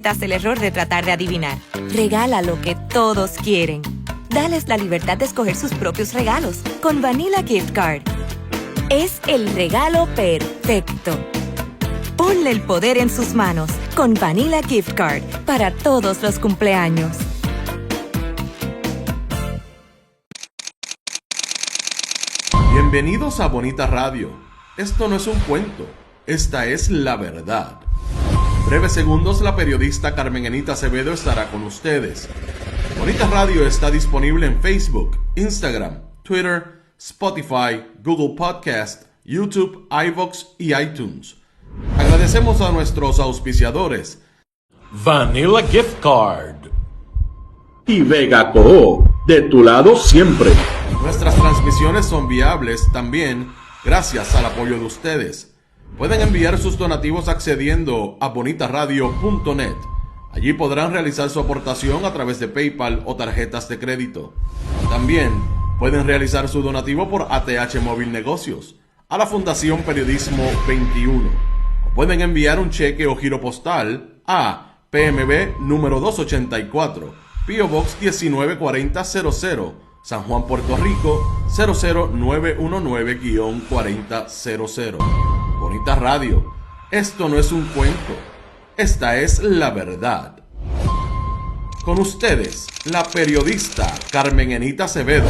cometas el error de tratar de adivinar. Regala lo que todos quieren. Dales la libertad de escoger sus propios regalos con Vanilla Gift Card. Es el regalo perfecto. Ponle el poder en sus manos con Vanilla Gift Card para todos los cumpleaños. Bienvenidos a Bonita Radio. Esto no es un cuento, esta es la verdad. En breves segundos, la periodista Carmen Enita Acevedo estará con ustedes. Bonita Radio está disponible en Facebook, Instagram, Twitter, Spotify, Google Podcast, YouTube, iVoox y iTunes. Agradecemos a nuestros auspiciadores Vanilla Gift Card y Vega Coop, de tu lado siempre. Nuestras transmisiones son viables también gracias al apoyo de ustedes. Pueden enviar sus donativos accediendo a bonitaradio.net. Allí podrán realizar su aportación a través de PayPal o tarjetas de crédito. También pueden realizar su donativo por ATH Móvil Negocios a la Fundación Periodismo 21. O pueden enviar un cheque o giro postal a PMB número 284, P.O. Box 194000, San Juan, Puerto Rico 00919-4000. Bonita Radio, esto no es un cuento, esta es la verdad. Con ustedes, la periodista Carmen Enita Acevedo,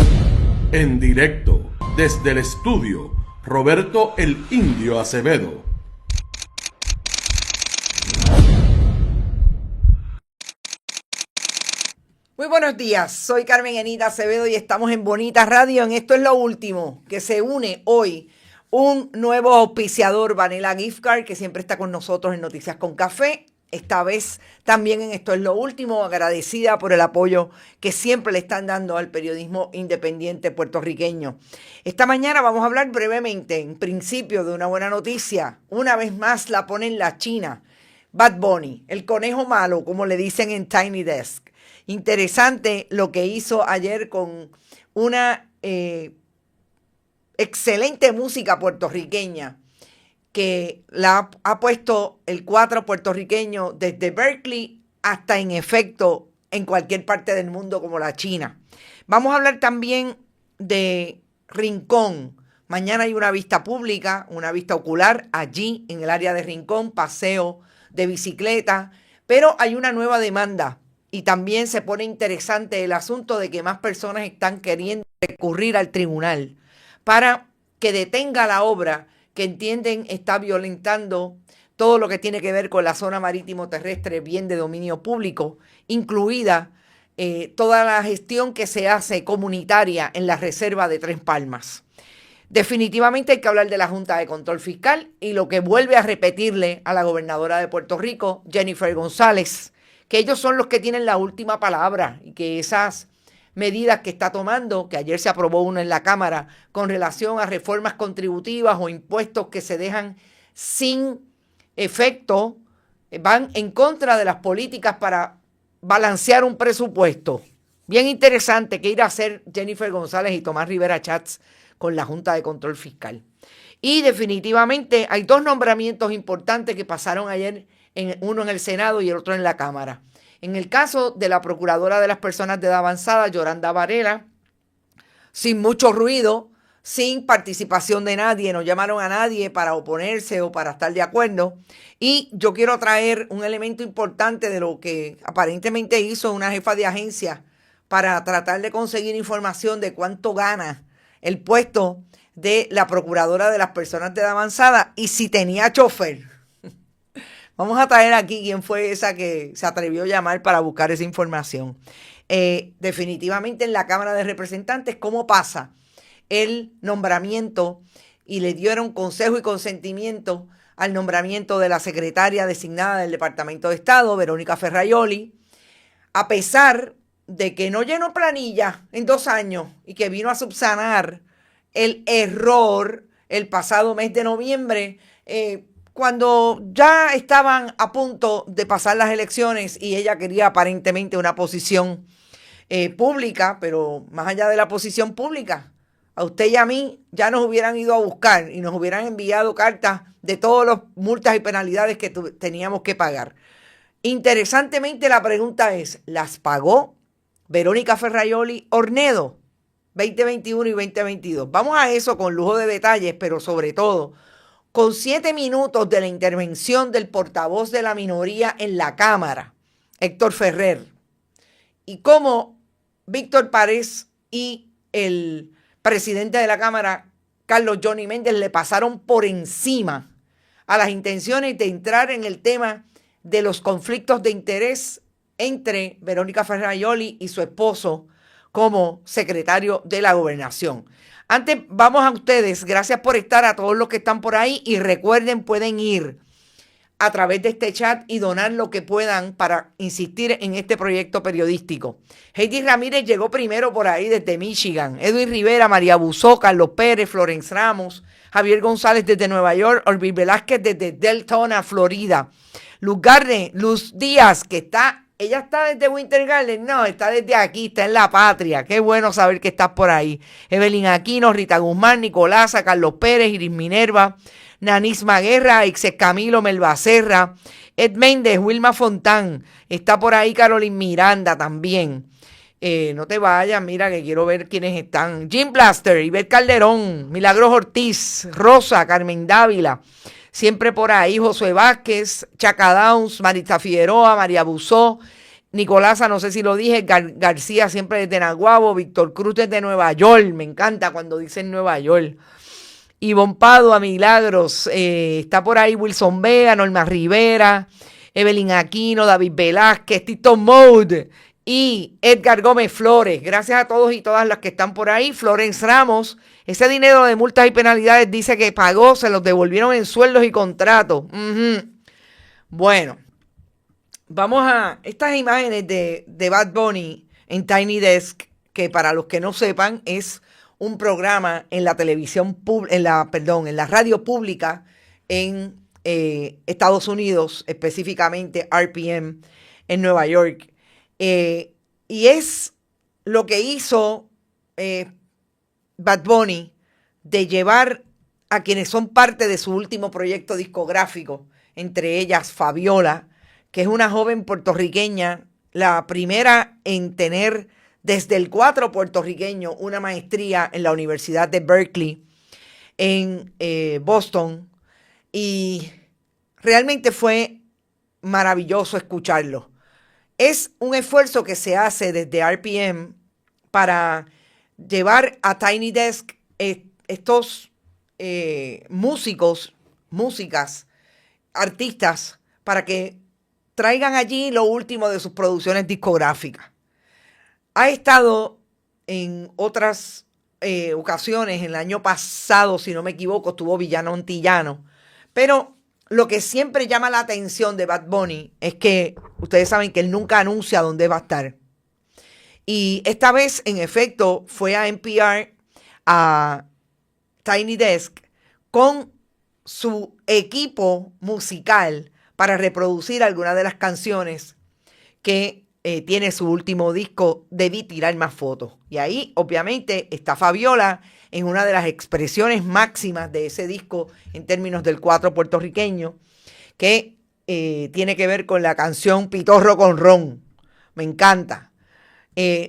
en directo desde el estudio Roberto el Indio Acevedo. Muy buenos días, soy Carmen Enita Acevedo y estamos en Bonita Radio. En Esto es lo último, que se une hoy un nuevo auspiciador, Vanilla Gift Card, que siempre está con nosotros en Noticias con Café. Esta vez también en Esto es lo último, agradecida por el apoyo que siempre le están dando al periodismo independiente puertorriqueño. Esta mañana vamos a hablar brevemente, en principio, de una buena noticia. Una vez más la ponen la China. Bad Bunny, el conejo malo, como le dicen en Tiny Desk. Interesante lo que hizo ayer con una excelente música puertorriqueña que la ha puesto el cuatro puertorriqueño desde Berkeley hasta en efecto en cualquier parte del mundo como la China. Vamos a hablar también de Rincón. Mañana hay una vista pública, una vista ocular allí en el área de Rincón, paseo de bicicleta, pero hay una nueva demanda. Y también se pone interesante el asunto de que más personas están queriendo recurrir al tribunal para que detenga la obra que entienden está violentando todo lo que tiene que ver con la zona marítimo terrestre, bien de dominio público, incluida toda la gestión que se hace comunitaria en la reserva de Tres Palmas. Definitivamente hay que hablar de la Junta de Control Fiscal y lo que vuelve a repetirle a la gobernadora de Puerto Rico, Jennifer González, que ellos son los que tienen la última palabra y que esas medidas que está tomando, que ayer se aprobó una en la Cámara con relación a reformas contributivas o impuestos que se dejan sin efecto, van en contra de las políticas para balancear un presupuesto. Bien interesante que ir a hacer Jennifer González y Tomás Rivera Chats con la Junta de Control Fiscal. Y definitivamente hay dos nombramientos importantes que pasaron ayer, uno en el Senado y el otro en la Cámara. En el caso de la Procuradora de las Personas de Edad Avanzada, Yoranda Varela, sin mucho ruido, sin participación de nadie, no llamaron a nadie para oponerse o para estar de acuerdo. Y yo quiero traer un elemento importante de lo que aparentemente hizo una jefa de agencia para tratar de conseguir información de cuánto gana el puesto de la Procuradora de las Personas de Edad Avanzada y si tenía chofer. Vamos a traer aquí quién fue esa que se atrevió a llamar para buscar esa información. Definitivamente en la Cámara de Representantes, ¿cómo pasa el nombramiento? Y le dieron consejo y consentimiento al nombramiento de la secretaria designada del Departamento de Estado, Verónica Ferraioli, a pesar de que no llenó planilla en 2 años y que vino a subsanar el error el pasado mes de noviembre, cuando ya estaban a punto de pasar las elecciones y ella quería aparentemente una posición pública, pero más allá de la posición pública, a usted y a mí ya nos hubieran ido a buscar y nos hubieran enviado cartas de todas las multas y penalidades que teníamos que pagar. Interesantemente, la pregunta es, ¿las pagó Verónica Ferraioli Ornedo 2021 y 2022? Vamos a eso con lujo de detalles, pero sobre todo con 7 minutos de la intervención del portavoz de la minoría en la Cámara, Héctor Ferrer, y cómo Víctor Párez y el presidente de la Cámara, Carlos Johnny Méndez, le pasaron por encima a las intenciones de entrar en el tema de los conflictos de interés entre Verónica Ferraioli y su esposo como secretario de la Gobernación. Antes, vamos a ustedes, gracias por estar, a todos los que están por ahí, y recuerden, pueden ir a través de este chat y donar lo que puedan para insistir en este proyecto periodístico. Heidi Ramírez llegó primero por ahí desde Michigan, Edwin Rivera, María Buzó, Carlos Pérez, Florence Ramos, Javier González desde Nueva York, Orville Velázquez desde Deltona, Florida, Luz Garden, Luz Díaz, que ella está desde Winter Garden, no, está desde aquí, está en la patria, qué bueno saber que estás por ahí. Evelyn Aquino, Rita Guzmán, Nicolasa, Carlos Pérez, Iris Minerva, Nanisma Guerra, Ixes Camilo, Melba Serra, Ed Méndez, Wilma Fontán, está por ahí Carolyn Miranda también. No te vayas, mira que quiero ver quiénes están. Jim Blaster, Ivette Calderón, Milagros Ortiz, Rosa, Carmen Dávila, siempre por ahí, Josué Vázquez, Chaca Downs, Marita Figueroa, María Buzó, Nicolasa, no sé si lo dije, García siempre desde Naguabo, Víctor Cruz desde Nueva York, me encanta cuando dicen Nueva York. Ivonne Padua, Milagros, está por ahí Wilson Vega, Norma Rivera, Evelyn Aquino, David Velázquez, Tito Mode y Edgar Gómez Flores. Gracias a todos y todas las que están por ahí. Florence Ramos, ese dinero de multas y penalidades dice que pagó, se los devolvieron en sueldos y contratos. Bueno, vamos a estas imágenes de Bad Bunny en Tiny Desk, que para los que no sepan es un programa en la televisión, en la radio pública en Estados Unidos, específicamente RPM en Nueva York. Y es lo que hizo Bad Bunny de llevar a quienes son parte de su último proyecto discográfico, entre ellas Fabiola, que es una joven puertorriqueña, la primera en tener desde el 4 puertorriqueño una maestría en la Universidad de Berkeley en Boston, y realmente fue maravilloso escucharlo. Es un esfuerzo que se hace desde RPM para llevar a Tiny Desk estos músicas, artistas, para que traigan allí lo último de sus producciones discográficas. Ha estado en otras ocasiones, el año pasado, si no me equivoco, estuvo Villano Antillano, pero lo que siempre llama la atención de Bad Bunny es que ustedes saben que él nunca anuncia dónde va a estar. Y esta vez, en efecto, fue a NPR, a Tiny Desk, con su equipo musical para reproducir algunas de las canciones que tiene su último disco, Debí tirar más fotos. Y ahí, obviamente, está Fabiola en una de las expresiones máximas de ese disco en términos del 4 puertorriqueño, que tiene que ver con la canción Pitorro con Ron. Me encanta.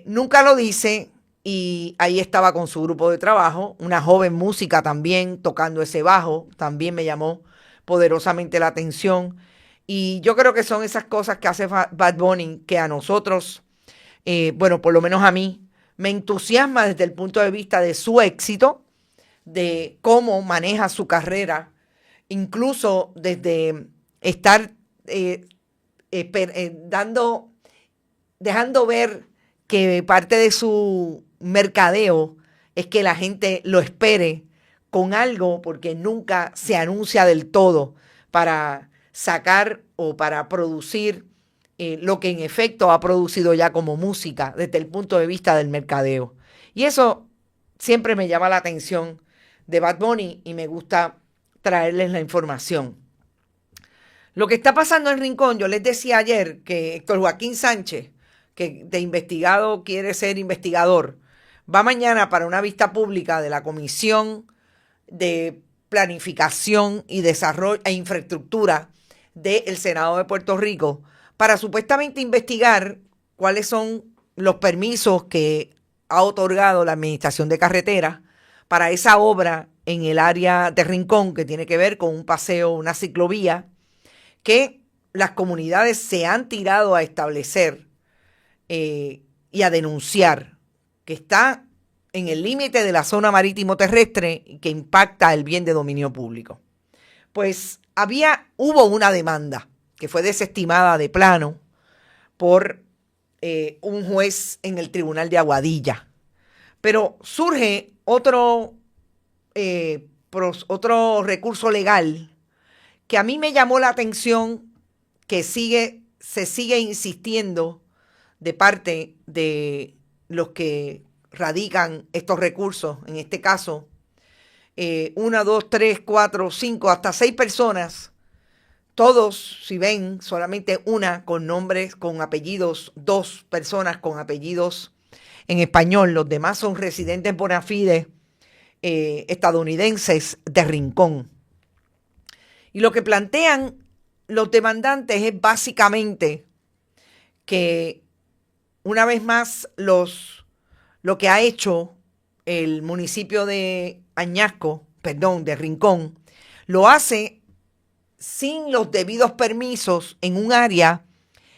Nunca lo dice, y ahí estaba con su grupo de trabajo, una joven música también tocando ese bajo, también me llamó poderosamente la atención. Y yo creo que son esas cosas que hace Bad Bunny que a nosotros, bueno, por lo menos a mí, me entusiasma desde el punto de vista de su éxito, de cómo maneja su carrera, incluso desde estar dejando ver que parte de su mercadeo es que la gente lo espere con algo, porque nunca se anuncia del todo para sacar o para producir lo que en efecto ha producido ya como música desde el punto de vista del mercadeo. Y eso siempre me llama la atención de Bad Bunny y me gusta traerles la información. Lo que está pasando en Rincón, yo les decía ayer que Héctor Joaquín Sánchez, que de investigado quiere ser investigador, va mañana para una vista pública de la Comisión de Planificación y Desarrollo e Infraestructura del Senado de Puerto Rico para supuestamente investigar cuáles son los permisos que ha otorgado la Administración de Carreteras para esa obra en el área de Rincón, que tiene que ver con un paseo, una ciclovía, que las comunidades se han tirado a establecer y a denunciar, que está en el límite de la zona marítimo terrestre y que impacta el bien de dominio público. Pues hubo una demanda que fue desestimada de plano por un juez en el Tribunal de Aguadilla. Pero surge otro recurso legal que a mí me llamó la atención, que se sigue insistiendo de parte de los que radican estos recursos, en este caso, 1, 2, 3, 4, 5, hasta 6 personas, todos, si ven, solamente una con nombres, con apellidos, 2 personas con apellidos en español, los demás son residentes bona fide estadounidenses de Rincón. Y lo que plantean los demandantes es básicamente que, una vez más, lo que ha hecho el municipio de de Rincón, lo hace sin los debidos permisos en un área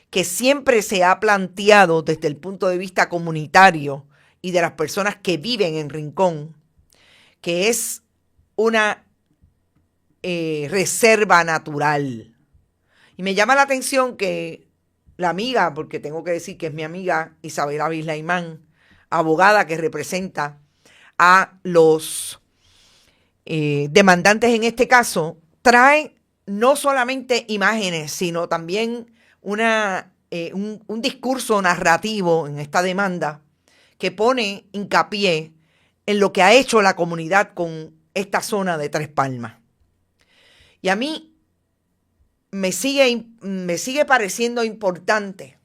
que siempre se ha planteado desde el punto de vista comunitario y de las personas que viven en Rincón, que es una reserva natural. Y me llama la atención que la amiga, porque tengo que decir que es mi amiga Isabela Bislaimán, abogada que representa a los demandantes en este caso, trae no solamente imágenes, sino también un discurso narrativo en esta demanda que pone hincapié en lo que ha hecho la comunidad con esta zona de Tres Palmas. Y a mí me sigue pareciendo importante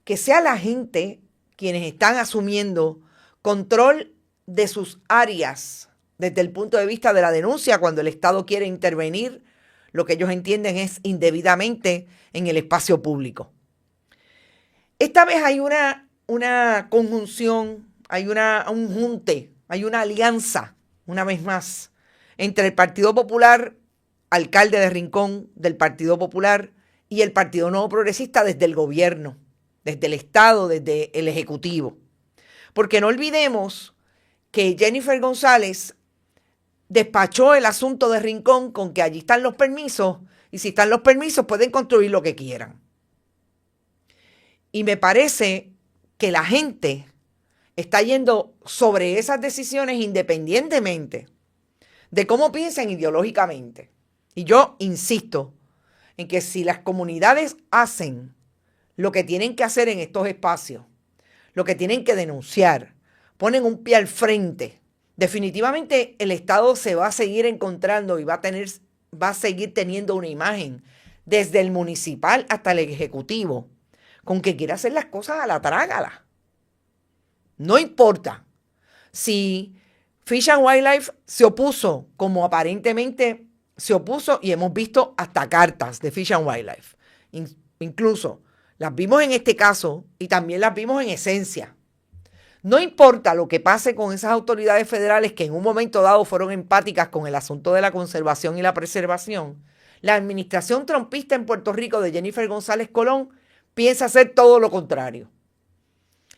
que sea la gente quienes están asumiendo control de sus áreas desde el punto de vista de la denuncia cuando el Estado quiere intervenir, lo que ellos entienden es indebidamente en el espacio público. Esta vez hay una conjunción, hay un junte, hay una alianza, una vez más, entre el Partido Popular, alcalde de Rincón del Partido Popular, y el Partido Nuevo Progresista desde el gobierno, desde el Estado, desde el Ejecutivo. Porque no olvidemos que Jennifer González despachó el asunto de Rincón con que allí están los permisos, y si están los permisos pueden construir lo que quieran. Y me parece que la gente está yendo sobre esas decisiones independientemente de cómo piensen ideológicamente. Y yo insisto en que si las comunidades hacen lo que tienen que hacer en estos espacios, lo que tienen que denunciar, ponen un pie al frente, definitivamente el Estado se va a seguir encontrando y va a seguir teniendo una imagen desde el municipal hasta el ejecutivo con que quiere hacer las cosas a la trágala. No importa si Fish and Wildlife se opuso, como aparentemente se opuso, y hemos visto hasta cartas de Fish and Wildlife. Incluso las vimos en este caso y también las vimos en Esencia. No importa lo que pase con esas autoridades federales que en un momento dado fueron empáticas con el asunto de la conservación y la preservación, la administración trompista en Puerto Rico de Jennifer González Colón piensa hacer todo lo contrario.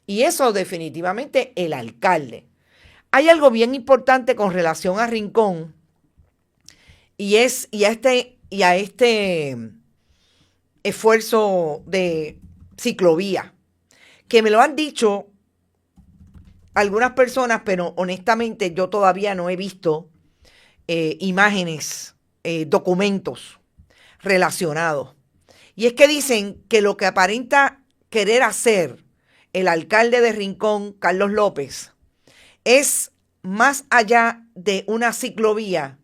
Y eso definitivamente el alcalde. Hay algo bien importante con relación a Rincón y a este esfuerzo de ciclovía, que me lo han dicho algunas personas, pero honestamente yo todavía no he visto imágenes, documentos relacionados. Y es que dicen que lo que aparenta querer hacer el alcalde de Rincón, Carlos López, es, más allá de una ciclovía,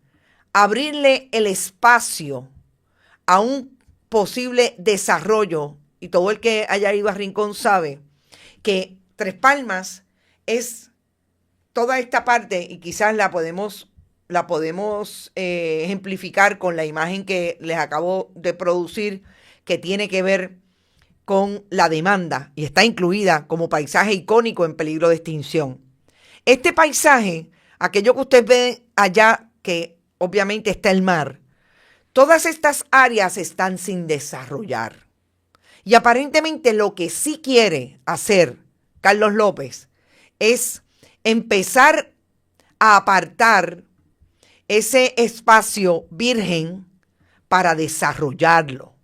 abrirle el espacio a un posible desarrollo. Y todo el que haya ido a Rincón sabe que Tres Palmas es toda esta parte, y quizás la podemos ejemplificar con la imagen que les acabo de producir, que tiene que ver con la demanda y está incluida como paisaje icónico en peligro de extinción. Este paisaje, aquello que usted ve allá, que obviamente está el mar, todas estas áreas están sin desarrollar. Y aparentemente lo que sí quiere hacer Carlos López es empezar a apartar ese espacio virgen para desarrollarlo.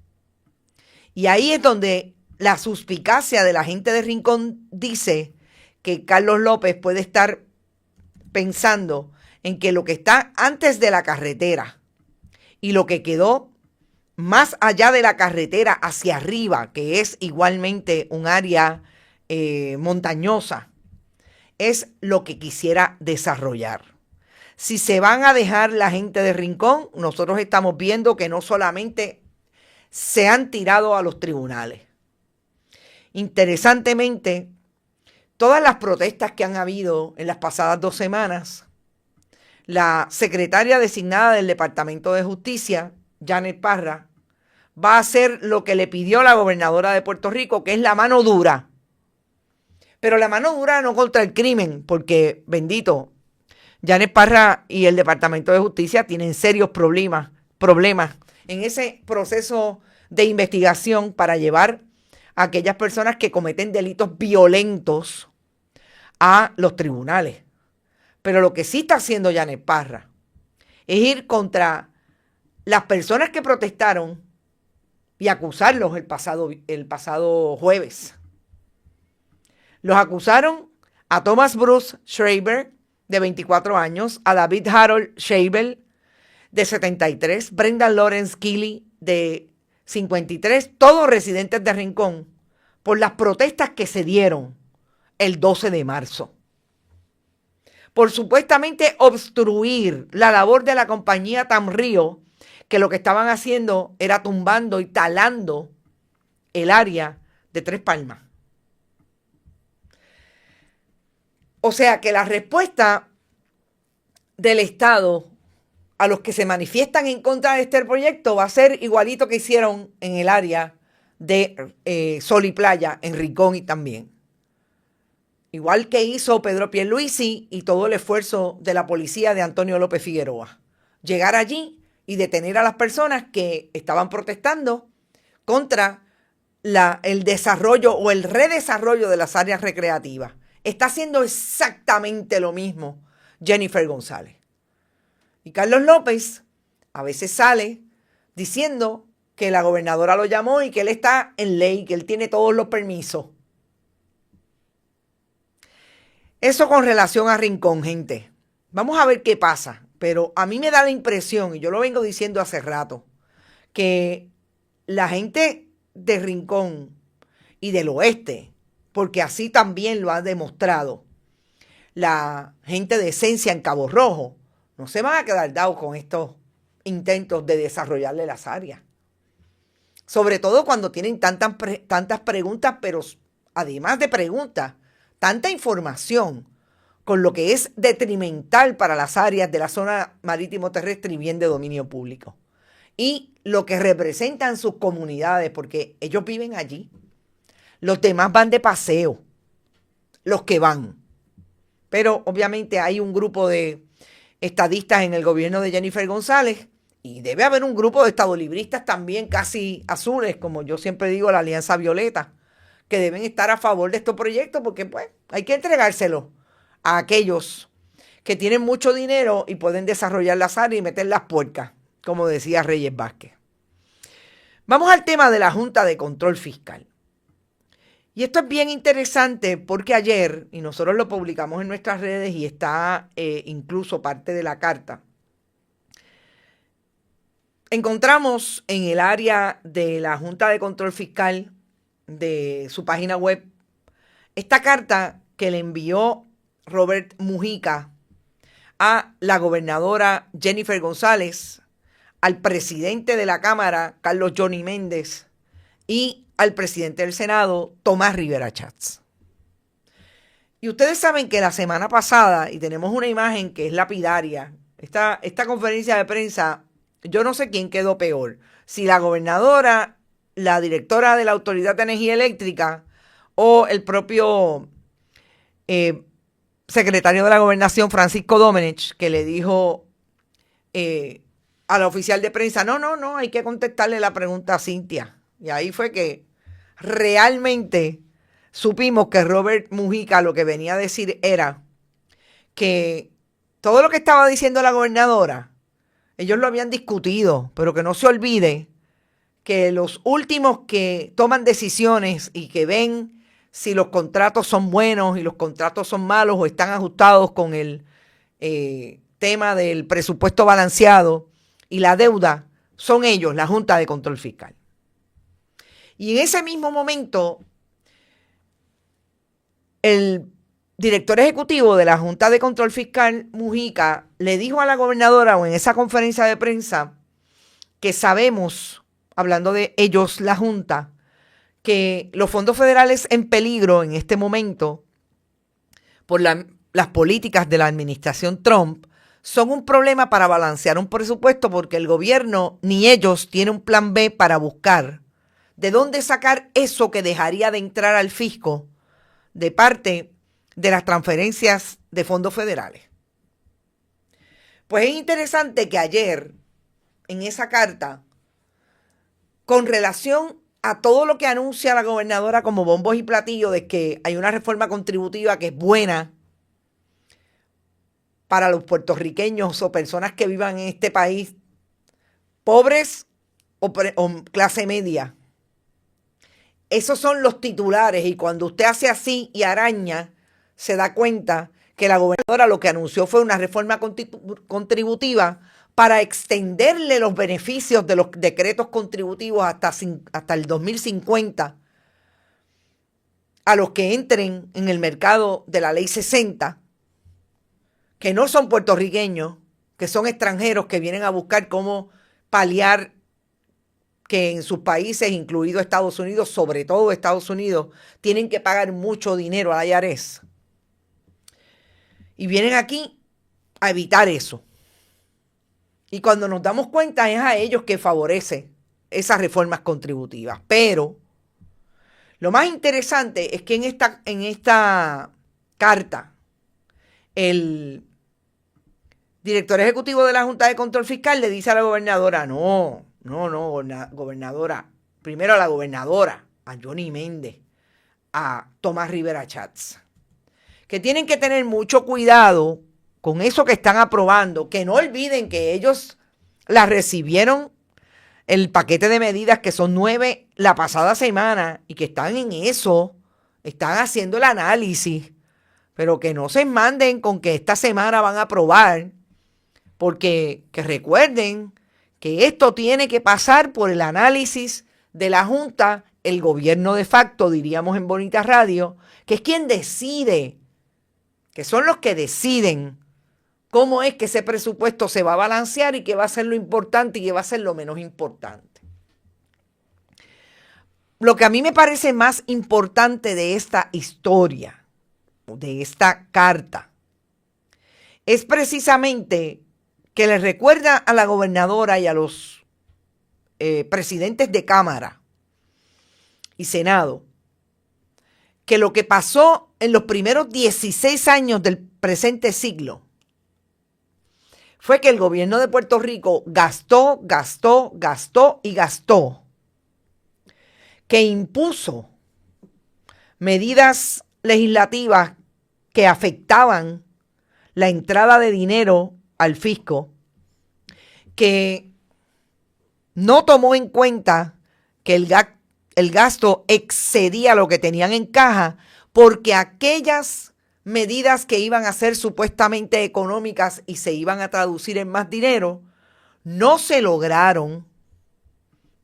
Y ahí es donde la suspicacia de la gente de Rincón dice que Carlos López puede estar pensando en que lo que está antes de la carretera y lo que quedó más allá de la carretera hacia arriba, que es igualmente un área montañosa, es lo que quisiera desarrollar. Si se van a dejar la gente de Rincón, nosotros estamos viendo que no solamente se han tirado a los tribunales. Interesantemente, todas las protestas que han habido en las pasadas 2 semanas, la secretaria designada del Departamento de Justicia, Janet Parra, va a hacer lo que le pidió la gobernadora de Puerto Rico, que es la mano dura. Pero la mano dura no contra el crimen, porque, bendito, Janet Parra y el Departamento de Justicia tienen serios problemas en ese proceso de investigación para llevar a aquellas personas que cometen delitos violentos a los tribunales. Pero lo que sí está haciendo Janet Parra es ir contra las personas que protestaron y acusarlos el pasado jueves. Los acusaron a Thomas Bruce Schreiber, de 24 años, a David Harold Scheibel, de 73, Brendan Lawrence Keeley, de 53, todos residentes de Rincón, por las protestas que se dieron el 12 de marzo. Por supuestamente obstruir la labor de la compañía Tamrío, que lo que estaban haciendo era tumbando y talando el área de Tres Palmas. O sea que la respuesta del Estado a los que se manifiestan en contra de este proyecto va a ser igualito que hicieron en el área de Sol y Playa, en Rincón y también. Igual que hizo Pedro Pierluisi y todo el esfuerzo de la policía de Antonio López Figueroa. Llegar allí y detener a las personas que estaban protestando contra el desarrollo o el redesarrollo de las áreas recreativas. Está haciendo exactamente lo mismo Jennifer González. Y Carlos López a veces sale diciendo que la gobernadora lo llamó y que él está en ley, que él tiene todos los permisos. Eso con relación a Rincón, gente. Vamos a ver qué pasa. Pero a mí me da la impresión, y yo lo vengo diciendo hace rato, que la gente de Rincón y del oeste, porque así también lo ha demostrado la gente de Esencia en Cabo Rojo, no se van a quedar dados con estos intentos de desarrollarle las áreas. Sobre todo cuando tienen tantas preguntas, pero además de preguntas, tanta información con lo que es detrimental para las áreas de la zona marítimo terrestre y bien de dominio público. Y lo que representan sus comunidades, porque ellos viven allí. Los demás van de paseo, los que van. Pero obviamente hay un grupo de estadistas en el gobierno de Jennifer González y debe haber un grupo de estadolibristas también casi azules, como yo siempre digo, la Alianza Violeta, que deben estar a favor de estos proyectos porque pues hay que entregárselo a aquellos que tienen mucho dinero y pueden desarrollar las áreas y meter las puercas, como decía Reyes Vázquez. Vamos al tema de la Junta de Control Fiscal. Y esto es bien interesante porque ayer, y nosotros lo publicamos en nuestras redes y está incluso parte de la carta, encontramos en el área de la Junta de Control Fiscal de su página web esta carta que le envió Robert Mujica a la gobernadora Jennifer González, al presidente de la Cámara, Carlos Johnny Méndez, y al presidente del Senado, Tomás Rivera Schatz. Y ustedes saben que la semana pasada, y tenemos una imagen que es lapidaria, esta conferencia de prensa, yo no sé quién quedó peor, si la gobernadora la directora de la Autoridad de Energía Eléctrica o el propio secretario de la Gobernación, Francisco Domenech, que le dijo a la oficial de prensa, no, hay que contestarle la pregunta a Cynthia. Y ahí fue que realmente supimos que Robert Mujica lo que venía a decir era que todo lo que estaba diciendo la gobernadora, ellos lo habían discutido, pero que no se olvide que los últimos que toman decisiones y que ven si los contratos son buenos y los contratos son malos o están ajustados con el tema del presupuesto balanceado y la deuda, son ellos, la Junta de Control Fiscal. Y en ese mismo momento, el director ejecutivo de la Junta de Control Fiscal, Mujica, le dijo a la gobernadora o en esa conferencia de prensa que sabemos, hablando de ellos, la Junta, que los fondos federales en peligro en este momento por las políticas de la administración Trump son un problema para balancear un presupuesto porque el gobierno ni ellos tienen un plan B para buscar de dónde sacar eso que dejaría de entrar al fisco de parte de las transferencias de fondos federales. Pues es interesante que ayer, en esa carta, con relación a todo lo que anuncia la gobernadora como bombos y platillos de que hay una reforma contributiva que es buena para los puertorriqueños o personas que vivan en este país, pobres o clase media. Esos son los titulares y cuando usted hace así y araña, se da cuenta que la gobernadora lo que anunció fue una reforma contributiva para extenderle los beneficios de los decretos contributivos hasta el 2050 a los que entren en el mercado de la Ley 60, que no son puertorriqueños, que son extranjeros que vienen a buscar cómo paliar que en sus países, incluido Estados Unidos, sobre todo Estados Unidos, tienen que pagar mucho dinero a la IRS. Y vienen aquí a evitar eso. Y cuando nos damos cuenta es a ellos que favorece esas reformas contributivas. Pero lo más interesante es que en esta carta el director ejecutivo de la Junta de Control Fiscal le dice a la gobernadora, no, gobernadora, primero a la gobernadora, a Johnny Méndez, a Tomás Rivera Chats, que tienen que tener mucho cuidado con eso que están aprobando, que no olviden que ellos la recibieron el paquete de medidas que son 9 la pasada semana y que están en eso, están haciendo el análisis, pero que no se manden con que esta semana van a aprobar, porque que recuerden que esto tiene que pasar por el análisis de la Junta, el gobierno de facto, diríamos en Bonita Radio, que es quien decide, que son los que deciden cómo es que ese presupuesto se va a balancear y qué va a ser lo importante y qué va a ser lo menos importante. Lo que a mí me parece más importante de esta historia, de esta carta, es precisamente que le recuerda a la gobernadora y a los presidentes de Cámara y Senado que lo que pasó en los primeros 16 años del presente siglo fue que el gobierno de Puerto Rico gastó, que impuso medidas legislativas que afectaban la entrada de dinero al fisco, que no tomó en cuenta que el gasto excedía lo que tenían en caja, porque aquellas medidas que iban a ser supuestamente económicas y se iban a traducir en más dinero, no se lograron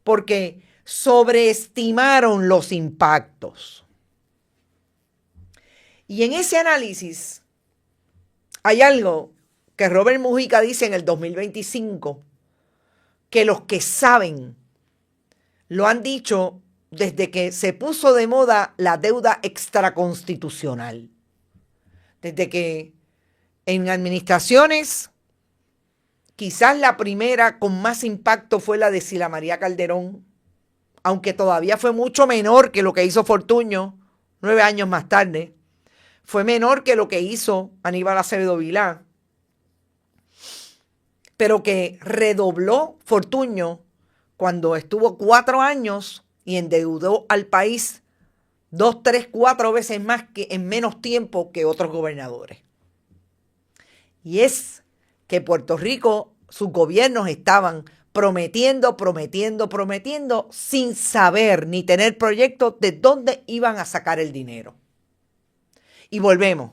porque sobreestimaron los impactos. Y en ese análisis hay algo que Robert Mujica dice en el 2025, que los que saben lo han dicho desde que se puso de moda la deuda extraconstitucional. Desde que en administraciones, quizás la primera con más impacto fue la de Sila María Calderón, aunque todavía fue mucho menor que lo que hizo Fortuño 9 años más tarde, fue menor que lo que hizo Aníbal Acevedo Vilá, pero que redobló Fortuño cuando estuvo 4 años y endeudó al país 2, 3, 4 veces más que en menos tiempo que otros gobernadores. Y es que Puerto Rico, sus gobiernos estaban prometiendo, sin saber ni tener proyectos de dónde iban a sacar el dinero. Y volvemos.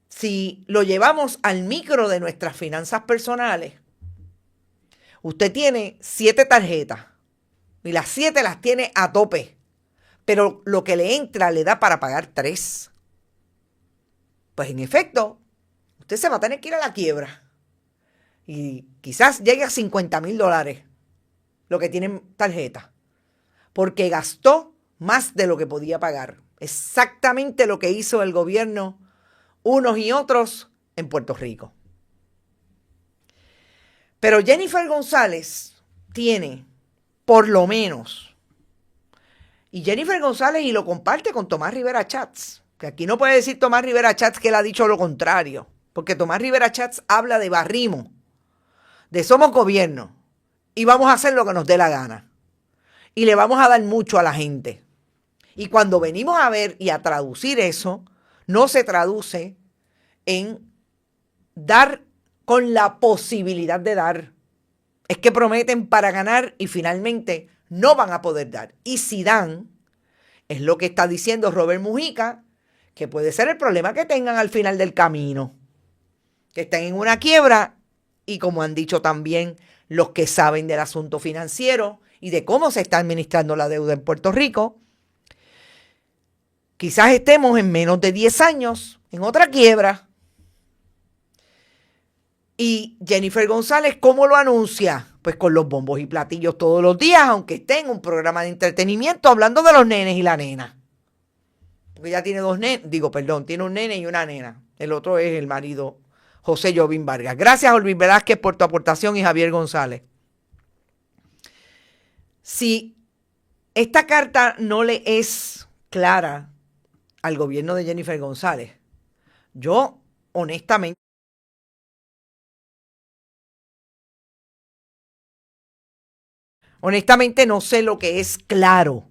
Si lo llevamos al micro de nuestras finanzas personales, usted tiene 7 tarjetas y las 7 las tiene a tope, pero lo que le entra le da para pagar 3. Pues en efecto, usted se va a tener que ir a la quiebra y quizás llegue a $50,000 lo que tiene en tarjeta, porque gastó más de lo que podía pagar. Exactamente lo que hizo el gobierno, unos y otros, en Puerto Rico. Pero Jennifer González tiene, por lo menos, y Jennifer González y lo comparte con Tomás Rivera Chats, que aquí no puede decir Tomás Rivera Chats que él ha dicho lo contrario, porque Tomás Rivera Chats habla de barrimo, de somos gobierno y vamos a hacer lo que nos dé la gana y le vamos a dar mucho a la gente. Y cuando venimos a ver y a traducir eso, no se traduce en dar con la posibilidad de dar. Es que prometen para ganar y finalmente no van a poder dar. Y si dan, es lo que está diciendo Robert Mujica, que puede ser el problema que tengan al final del camino, que estén en una quiebra y como han dicho también los que saben del asunto financiero y de cómo se está administrando la deuda en Puerto Rico, quizás estemos en menos de 10 años en otra quiebra. Y Jennifer González, ¿cómo lo anuncia? Pues con los bombos y platillos todos los días, aunque esté en un programa de entretenimiento hablando de los nenes y la nena. Porque ella tiene tiene un nene y una nena. El otro es el marido, José Jovín Vargas. Gracias, Olvin Velázquez, por tu aportación y Javier González. Si esta carta no le es clara al gobierno de Jennifer González, yo honestamente no sé lo que es claro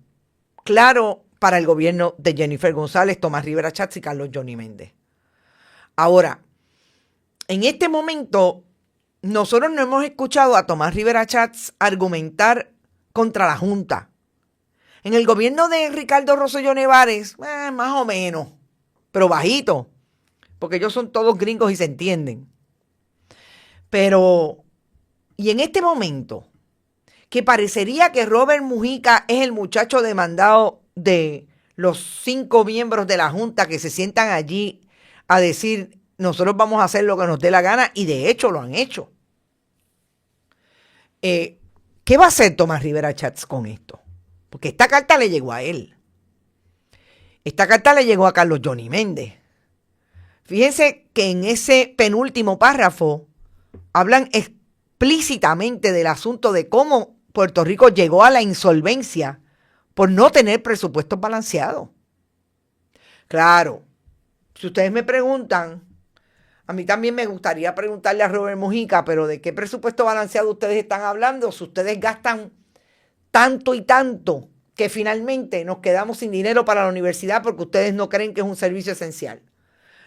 para el gobierno de Jennifer González, Tomás Rivera Chats y Carlos Johnny Méndez. Ahora, en este momento, nosotros no hemos escuchado a Tomás Rivera Chats argumentar contra la Junta. En el gobierno de Ricardo Rosselló Nevares, más o menos, pero bajito, porque ellos son todos gringos y se entienden. Pero, y en este momento, que parecería que Robert Mujica es el muchacho demandado de los 5 miembros de la Junta que se sientan allí a decir, nosotros vamos a hacer lo que nos dé la gana, y de hecho lo han hecho. ¿Qué va a hacer Tomás Rivera Chats con esto? Porque esta carta le llegó a él. Esta carta le llegó a Carlos Johnny Méndez. Fíjense que en ese penúltimo párrafo hablan explícitamente del asunto de cómo Puerto Rico llegó a la insolvencia por no tener presupuestos balanceados. Claro, si ustedes me preguntan, a mí también me gustaría preguntarle a Robert Mujica, pero ¿de qué presupuesto balanceado ustedes están hablando? Si ustedes gastan tanto y tanto que finalmente nos quedamos sin dinero para la universidad porque ustedes no creen que es un servicio esencial.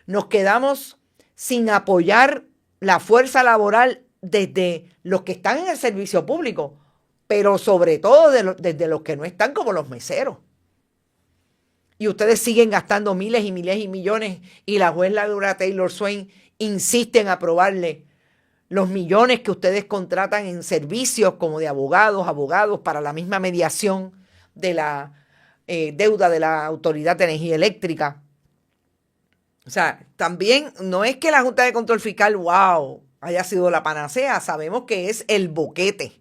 Nos quedamos sin apoyar la fuerza laboral desde los que están en el servicio público, pero sobre todo desde los que no están, como los meseros. Y ustedes siguen gastando miles y miles y millones y la juez Laura Taylor Swain insiste en aprobarle los millones que ustedes contratan en servicios como de abogados para la misma mediación de la deuda de la Autoridad de Energía Eléctrica. O sea, también no es que la Junta de Control Fiscal, haya sido la panacea, sabemos que es el boquete.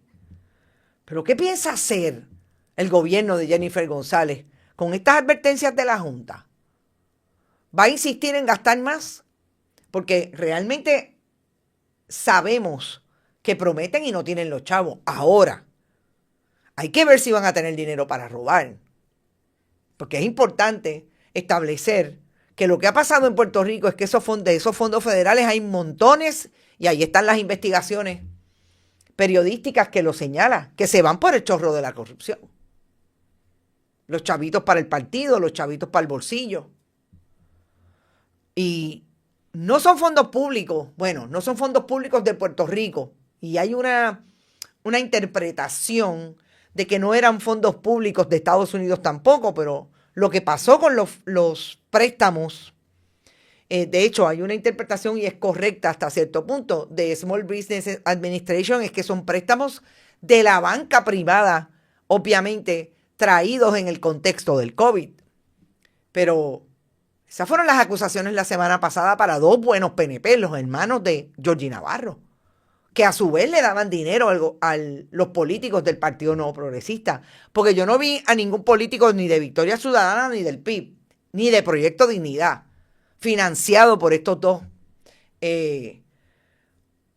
Pero ¿qué piensa hacer el gobierno de Jennifer González con estas advertencias de la Junta? ¿Va a insistir en gastar más? Porque realmente sabemos que prometen y no tienen los chavos. Ahora, hay que ver si van a tener dinero para robar. Porque es importante establecer que lo que ha pasado en Puerto Rico es que de esos fondos federales hay montones y ahí están las investigaciones periodísticas que lo señalan, que se van por el chorro de la corrupción. Los chavitos para el partido, los chavitos para el bolsillo. Y no son fondos públicos, bueno, no son fondos públicos de Puerto Rico. Y hay una interpretación de que no eran fondos públicos de Estados Unidos tampoco, pero lo que pasó con los préstamos, de hecho hay una interpretación y es correcta hasta cierto punto de Small Business Administration, es que son préstamos de la banca privada, obviamente traídos en el contexto del COVID. Pero esas fueron las acusaciones la semana pasada para dos buenos PNP, los hermanos de Georgie Navarro, que a su vez le daban dinero a los políticos del Partido Nuevo Progresista. Porque yo no vi a ningún político ni de Victoria Ciudadana, ni del PIB, ni de Proyecto Dignidad, financiado por estos dos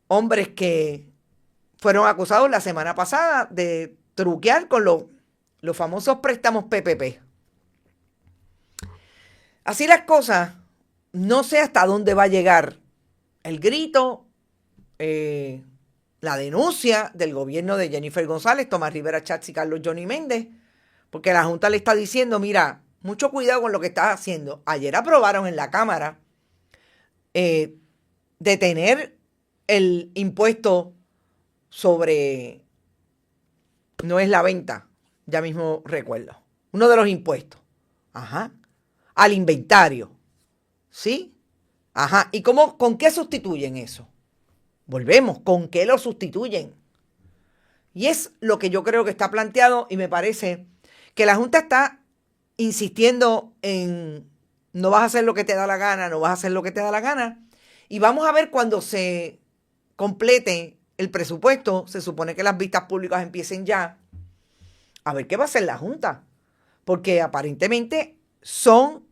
hombres que fueron acusados la semana pasada de truquear con los famosos préstamos PPP. Así las cosas, no sé hasta dónde va a llegar el grito, la denuncia del gobierno de Jennifer González, Tomás Rivera Chats y Carlos Johnny Méndez, porque la Junta le está diciendo, mira, mucho cuidado con lo que estás haciendo. Ayer aprobaron en la Cámara detener el impuesto sobre, no es la venta, ya mismo recuerdo, uno de los impuestos, al inventario, ¿sí? ¿Y con qué sustituyen eso? Volvemos, ¿con qué lo sustituyen? Y es lo que yo creo que está planteado y me parece que la Junta está insistiendo en no vas a hacer lo que te da la gana, no vas a hacer lo que te da la gana. Y vamos a ver cuando se complete el presupuesto, se supone que las vistas públicas empiecen ya, a ver qué va a hacer la Junta. Porque aparentemente son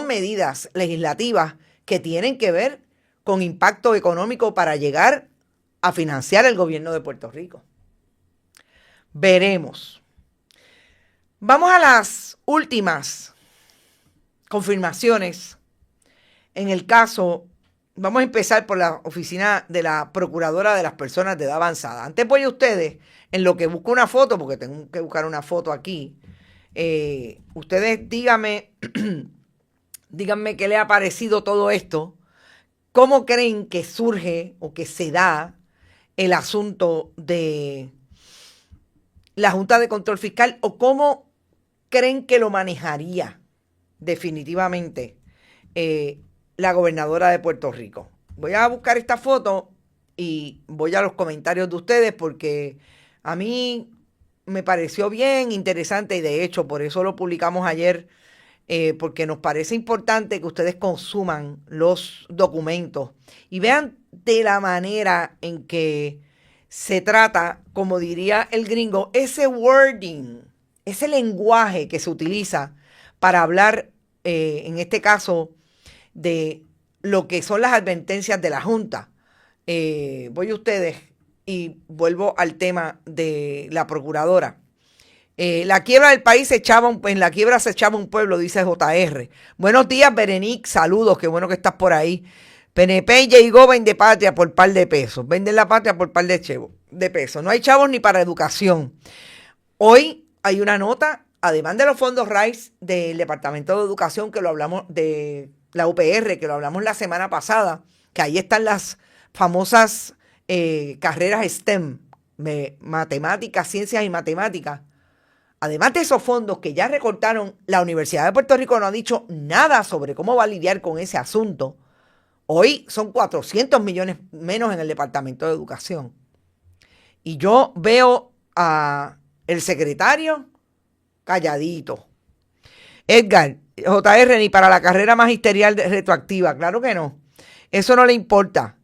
medidas legislativas que tienen que ver con impacto económico para llegar a financiar el gobierno de Puerto Rico. Veremos. Vamos a las últimas confirmaciones en el caso. Vamos a empezar por la oficina de la Procuradora de las Personas de Edad Avanzada. Antes voy a ustedes, en lo que busco una foto, porque tengo que buscar una foto aquí. Ustedes díganme qué les ha parecido todo esto. ¿Cómo creen que surge o que se da el asunto de la Junta de Control Fiscal o cómo creen que lo manejaría definitivamente la gobernadora de Puerto Rico? Voy a buscar esta foto y voy a los comentarios de ustedes porque a mí me pareció bien interesante y de hecho por eso lo publicamos ayer. Porque nos parece importante que ustedes consuman los documentos y vean de la manera en que se trata, como diría el gringo, ese wording, ese lenguaje que se utiliza para hablar, en este caso, de lo que son las advertencias de la Junta. Voy a ustedes y vuelvo al tema de la Procuradora. La quiebra del país en la quiebra se echaba un pueblo, dice JR. Buenos días, Berenice, saludos, qué bueno que estás por ahí. PNP y llegó vende patria por par de pesos. Venden la patria por par de pesos. No hay chavos ni para educación. Hoy hay una nota, además de los fondos RISE del Departamento de Educación, que lo hablamos de la UPR, que lo hablamos la semana pasada, que ahí están las famosas carreras STEM, matemáticas, ciencias y matemáticas. Además de esos fondos que ya recortaron, la Universidad de Puerto Rico no ha dicho nada sobre cómo va a lidiar con ese asunto. Hoy son 400 millones menos en el Departamento de Educación. Y yo veo a el secretario calladito. Edgar, JR, ni para la carrera magisterial retroactiva. Claro que no. Eso no le importa.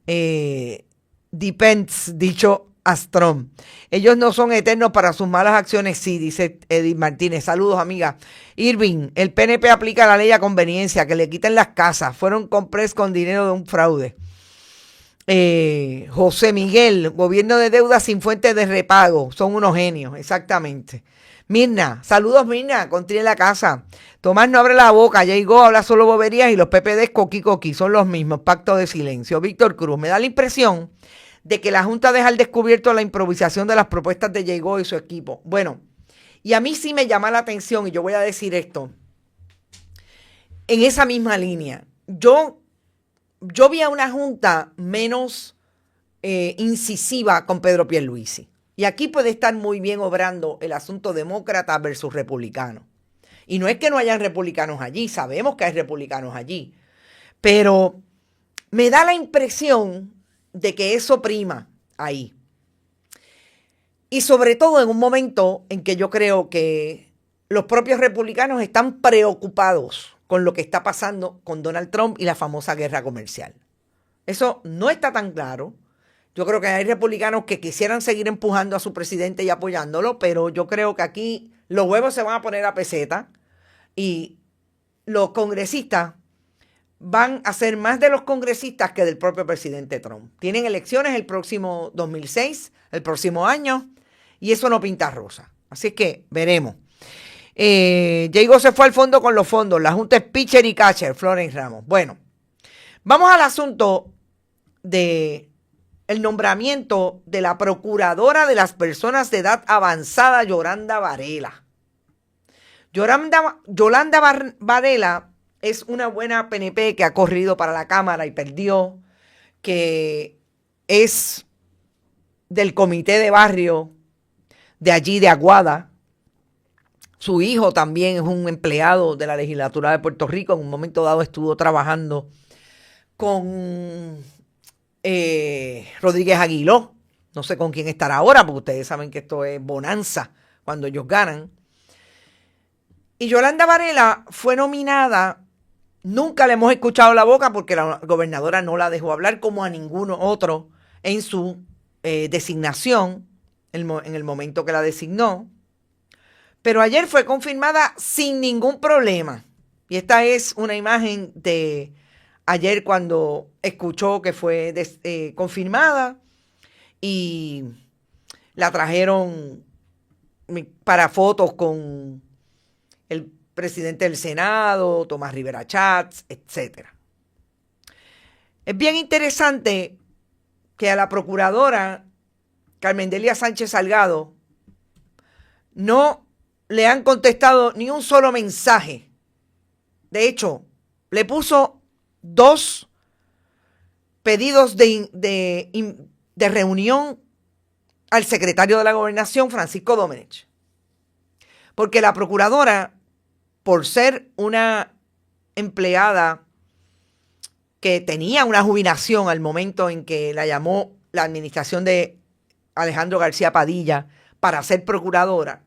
Depends, dicho Astrom. Ellos no son eternos para sus malas acciones, sí, dice Edith Martínez. Saludos, amiga. Irving, el PNP aplica la ley a conveniencia, que le quiten las casas. Fueron compres con dinero de un fraude. José Miguel, gobierno de deuda sin fuente de repago. Son unos genios, exactamente. Mirna, saludos Mirna, Contri en la casa. Tomás no abre la boca, llegó, habla solo boberías y los PPDs coqui, son los mismos, pacto de silencio. Víctor Cruz, me da la impresión de que la Junta deja al descubierto la improvisación de las propuestas de Llegó y su equipo. Bueno, y a mí sí me llama la atención, y yo voy a decir esto, en esa misma línea. Yo vi a una Junta menos incisiva con Pedro Pierluisi. Y aquí puede estar muy bien obrando el asunto demócrata versus republicano. Y no es que no hayan republicanos allí, sabemos que hay republicanos allí. Pero me da la impresión de que eso prima ahí. Y sobre todo en un momento en que yo creo que los propios republicanos están preocupados con lo que está pasando con Donald Trump y la famosa guerra comercial. Eso no está tan claro. Yo creo que hay republicanos que quisieran seguir empujando a su presidente y apoyándolo, pero yo creo que aquí los huevos se van a poner a peseta y los congresistas van a ser más de los congresistas que del propio presidente Trump. Tienen elecciones el próximo 2006, el próximo año, y eso no pinta rosa. Así que veremos. Diego se fue al fondo con los fondos. La Junta es pitcher y catcher, Florence Ramos. Bueno, vamos al asunto de el nombramiento de la procuradora de las personas de edad avanzada, Yolanda Varela. Yolanda Varela es una buena PNP que ha corrido para la Cámara y perdió, que es del comité de barrio de allí de Aguada. Su hijo también es un empleado de la legislatura de Puerto Rico. En un momento dado estuvo trabajando con Rodríguez Aguiló. No sé con quién estará ahora, porque ustedes saben que esto es bonanza cuando ellos ganan. Y Yolanda Varela fue nominada. Nunca le hemos escuchado la boca porque la gobernadora no la dejó hablar como a ninguno otro en su designación, en el momento que la designó. Pero ayer fue confirmada sin ningún problema. Y esta es una imagen de ayer cuando escuchó que fue confirmada y la trajeron para fotos con el presidente del Senado, Tomás Rivera Chats, etc. Es bien interesante que a la procuradora Carmen Delia Sánchez Salgado no le han contestado ni un solo mensaje. De hecho, le puso 2 pedidos de reunión al secretario de la Gobernación, Francisco Domenech. Porque la procuradora, por ser una empleada que tenía una jubilación al momento en que la llamó la administración de Alejandro García Padilla para ser procuradora,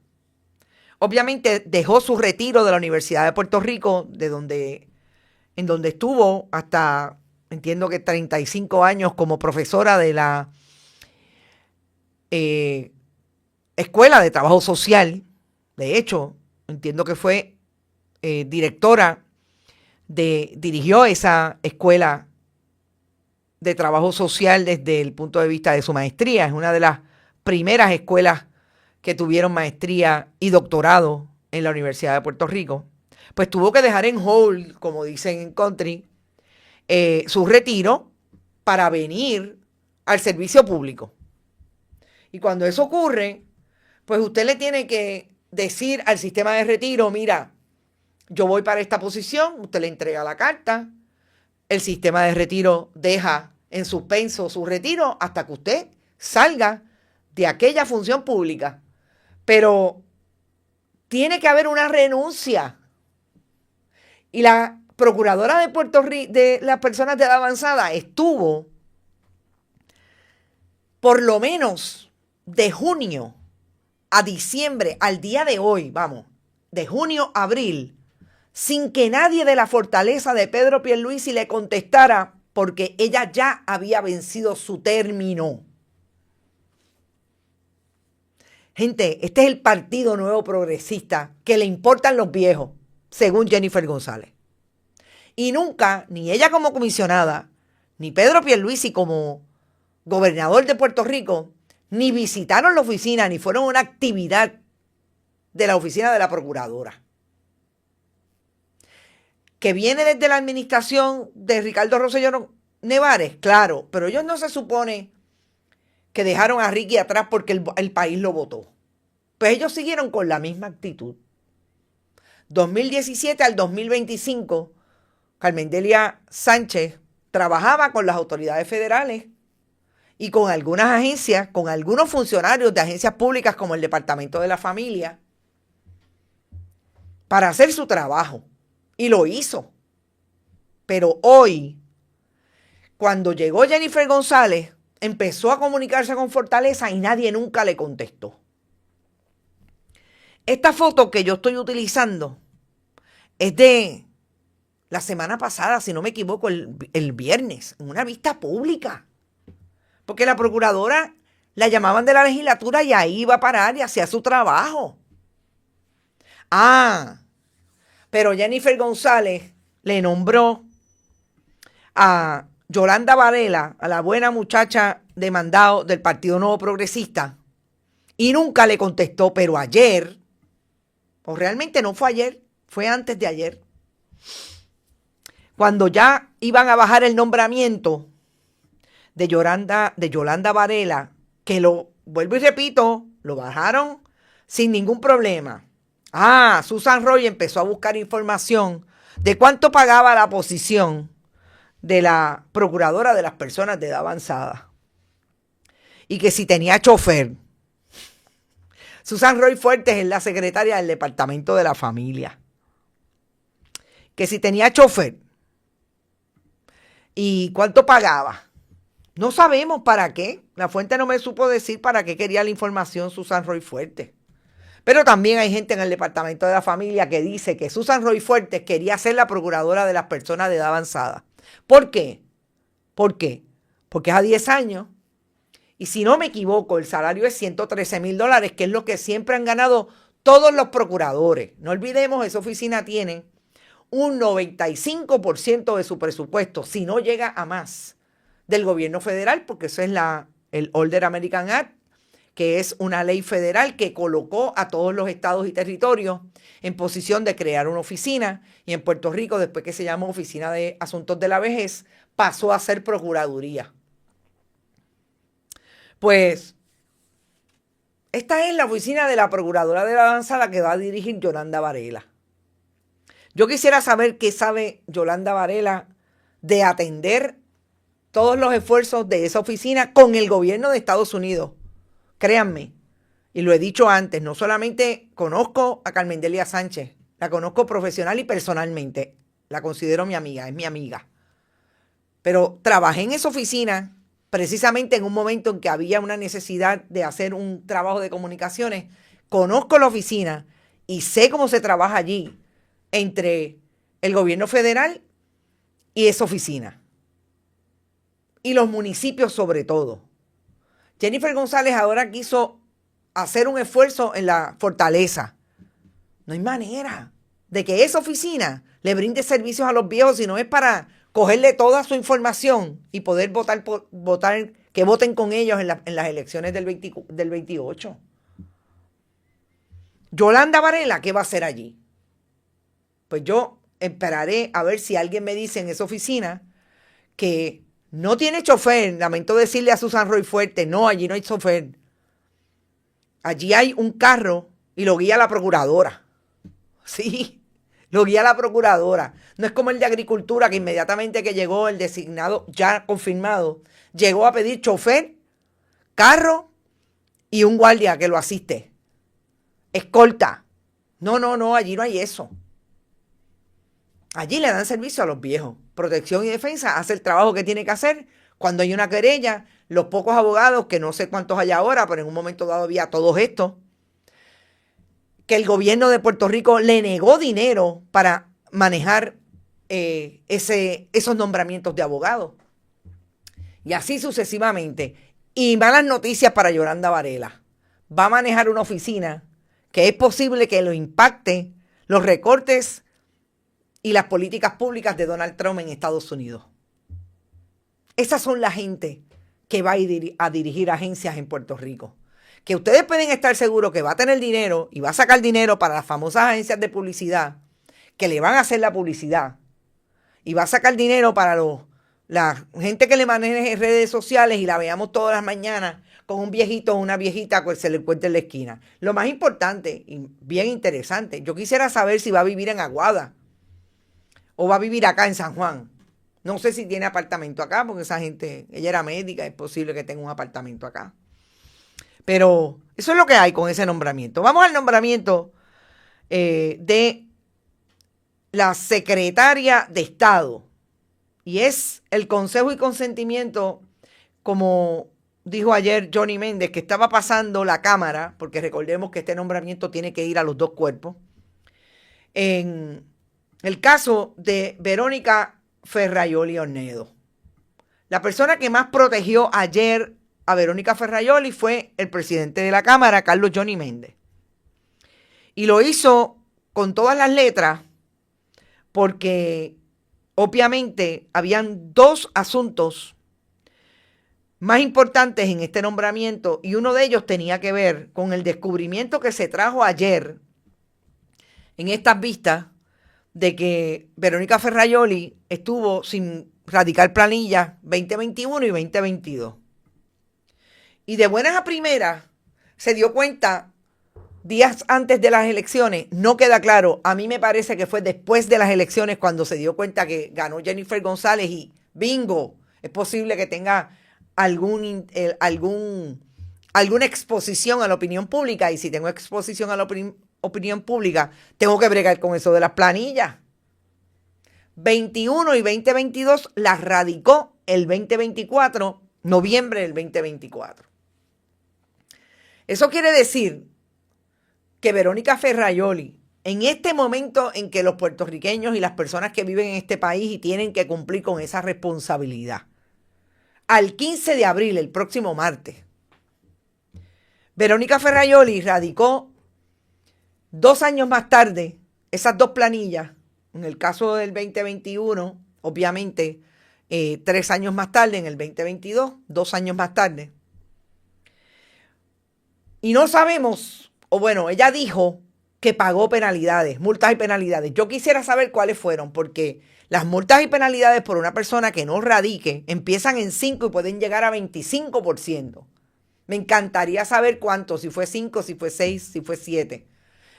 obviamente dejó su retiro de la Universidad de Puerto Rico, en donde estuvo hasta, entiendo que 35 años como profesora de la Escuela de Trabajo Social. De hecho, entiendo que fue directora dirigió esa escuela de trabajo social desde el punto de vista de su maestría. Es una de las primeras escuelas que tuvieron maestría y doctorado en la Universidad de Puerto Rico. Pues tuvo que dejar en hold, como dicen en country, su retiro para venir al servicio público. Y cuando eso ocurre, pues usted le tiene que decir al sistema de retiro, mira, yo voy para esta posición, usted le entrega la carta, el sistema de retiro deja en suspenso su retiro hasta que usted salga de aquella función pública. Pero tiene que haber una renuncia. Y la procuradora de Puerto Rico, de las personas de edad avanzada, estuvo por lo menos de junio a diciembre, al día de hoy, de junio a abril, sin que nadie de la fortaleza de Pedro Pierluisi le contestara, porque ella ya había vencido su término. Gente, este es el Partido Nuevo Progresista, que le importan los viejos, según Jennifer González. Y nunca, ni ella como comisionada, ni Pedro Pierluisi como gobernador de Puerto Rico, ni visitaron la oficina, ni fueron a una actividad de la oficina de la procuradora. Que viene desde la administración de Ricardo Rosselló Nevares, claro, pero ellos no se supone que dejaron a Ricky atrás porque el país lo votó. Pues ellos siguieron con la misma actitud. 2017 al 2025, Carmendelia Sánchez trabajaba con las autoridades federales y con algunas agencias, con algunos funcionarios de agencias públicas como el Departamento de la Familia, para hacer su trabajo. Y lo hizo. Pero hoy, cuando llegó Jennifer González, empezó a comunicarse con Fortaleza y nadie nunca le contestó. Esta foto que yo estoy utilizando es de la semana pasada, si no me equivoco, el viernes, en una vista pública. Porque la procuradora la llamaban de la legislatura y ahí iba a parar y hacía su trabajo. Pero Jennifer González le nombró a Yolanda Varela, a la buena muchacha de mandado del Partido Nuevo Progresista, y nunca le contestó, pero ayer, o realmente no fue ayer, fue antes de ayer, cuando ya iban a bajar el nombramiento de Yolanda Varela, que lo vuelvo y repito, lo bajaron sin ningún problema. Susan Roy empezó a buscar información de cuánto pagaba la posición de la procuradora de las personas de edad avanzada. Y que si tenía chofer. Susan Roy Fuertes es la secretaria del Departamento de la Familia. Que si tenía chofer. ¿Y cuánto pagaba? No sabemos para qué. La fuente no me supo decir para qué quería la información Susan Roy Fuertes. Pero también hay gente en el Departamento de la Familia que dice que Susan Roy Fuertes quería ser la procuradora de las personas de edad avanzada. ¿Por qué? ¿Por qué? Porque es a 10 años. Y si no me equivoco, el salario es $113,000, que es lo que siempre han ganado todos los procuradores. No olvidemos, esa oficina tiene un 95% de su presupuesto, si no llega a más, del gobierno federal, porque eso es el Older American Act, que es una ley federal que colocó a todos los estados y territorios en posición de crear una oficina, y en Puerto Rico, después que se llamó Oficina de Asuntos de la Vejez, pasó a ser Procuraduría. Pues, esta es la oficina de la Procuradora de la Avanzada que va a dirigir Yolanda Varela. Yo quisiera saber qué sabe Yolanda Varela de atender todos los esfuerzos de esa oficina con el gobierno de Estados Unidos. Créanme, y lo he dicho antes, no solamente conozco a Carmendelia Sánchez, la conozco profesional y personalmente, la considero mi amiga, es mi amiga. Pero trabajé en esa oficina precisamente en un momento en que había una necesidad de hacer un trabajo de comunicaciones. Conozco la oficina y sé cómo se trabaja allí entre el gobierno federal y esa oficina. Y los municipios sobre todo. Jennifer González ahora quiso hacer un esfuerzo en la Fortaleza. No hay manera de que esa oficina le brinde servicios a los viejos si no es para cogerle toda su información y poder votar, que voten con ellos en las elecciones del 28. Yolanda Varela, ¿qué va a hacer allí? Pues yo esperaré a ver si alguien me dice en esa oficina que no tiene chofer. Lamento decirle a Susan Roy Fuerte, no, allí no hay chofer. Allí hay un carro y lo guía la procuradora. Sí, lo guía la procuradora. No es como el de Agricultura, que inmediatamente que llegó el designado ya confirmado, llegó a pedir chofer, carro y un guardia que lo asiste. Escolta. No, allí no hay eso. Allí le dan servicio a los viejos. Protección y Defensa hace el trabajo que tiene que hacer. Cuando hay una querella, los pocos abogados, que no sé cuántos hay ahora, pero en un momento dado había todos estos, que el gobierno de Puerto Rico le negó dinero para manejar esos nombramientos de abogados. Y así sucesivamente. Y malas noticias para Yolanda Varela. Va a manejar una oficina que es posible que lo impacte los recortes y las políticas públicas de Donald Trump en Estados Unidos. Esas son la gente que va a dirigir agencias en Puerto Rico. Que ustedes pueden estar seguros que va a tener dinero y va a sacar dinero para las famosas agencias de publicidad que le van a hacer la publicidad. Y va a sacar dinero para la gente que le maneje en redes sociales y la veamos todas las mañanas con un viejito o una viejita que se le encuentre en la esquina. Lo más importante y bien interesante, yo quisiera saber si va a vivir en Aguada o va a vivir acá en San Juan. No sé si tiene apartamento acá, porque esa gente, ella era médica, es posible que tenga un apartamento acá. Pero eso es lo que hay con ese nombramiento. Vamos al nombramiento de la secretaria de Estado. Y es el consejo y consentimiento, como dijo ayer Johnny Méndez, que estaba pasando la Cámara, porque recordemos que este nombramiento tiene que ir a los dos cuerpos, en el caso de Verónica Ferraioli Ornedo. La persona que más protegió ayer a Verónica Ferraioli fue el presidente de la Cámara, Carlos Johnny Méndez. Y lo hizo con todas las letras porque obviamente habían dos asuntos más importantes en este nombramiento y uno de ellos tenía que ver con el descubrimiento que se trajo ayer en estas vistas de que Verónica Ferraioli estuvo sin radicar planillas 2021 y 2022. Y de buenas a primeras se dio cuenta días antes de las elecciones, no queda claro, a mí me parece que fue después de las elecciones cuando se dio cuenta que ganó Jennifer González y bingo, es posible que tenga alguna exposición a la opinión pública, y si tengo exposición a la opinión pública, tengo que bregar con eso de las planillas. 21 y 2022 las radicó el 2024, noviembre del 2024. Eso quiere decir que Verónica Ferraioli, en este momento en que los puertorriqueños y las personas que viven en este país y tienen que cumplir con esa responsabilidad, al 15 de abril, el próximo martes, Verónica Ferraioli radicó 2 años más tarde esas dos planillas. En el caso del 2021, obviamente, 3 años más tarde, en el 2022, 2 años más tarde. Y no sabemos, o bueno, ella dijo que pagó penalidades, multas y penalidades. Yo quisiera saber cuáles fueron, porque las multas y penalidades por una persona que no radique empiezan en 5 y pueden llegar a 25%. Me encantaría saber cuánto, si fue 5, si fue 6, si fue 7.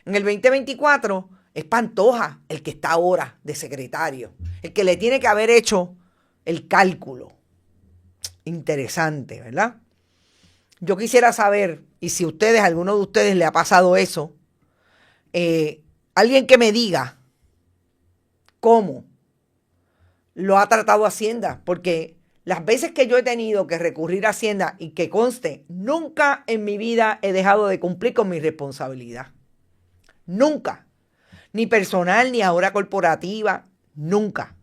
En el 2024 es Pantoja el que está ahora de secretario, el que le tiene que haber hecho el cálculo. Interesante, ¿verdad? Yo quisiera saber, y si ustedes, alguno de ustedes le ha pasado eso, alguien que me diga cómo lo ha tratado Hacienda, porque las veces que yo he tenido que recurrir a Hacienda, y que conste, nunca en mi vida he dejado de cumplir con mi responsabilidad. Nunca. Ni personal, ni ahora corporativa, nunca.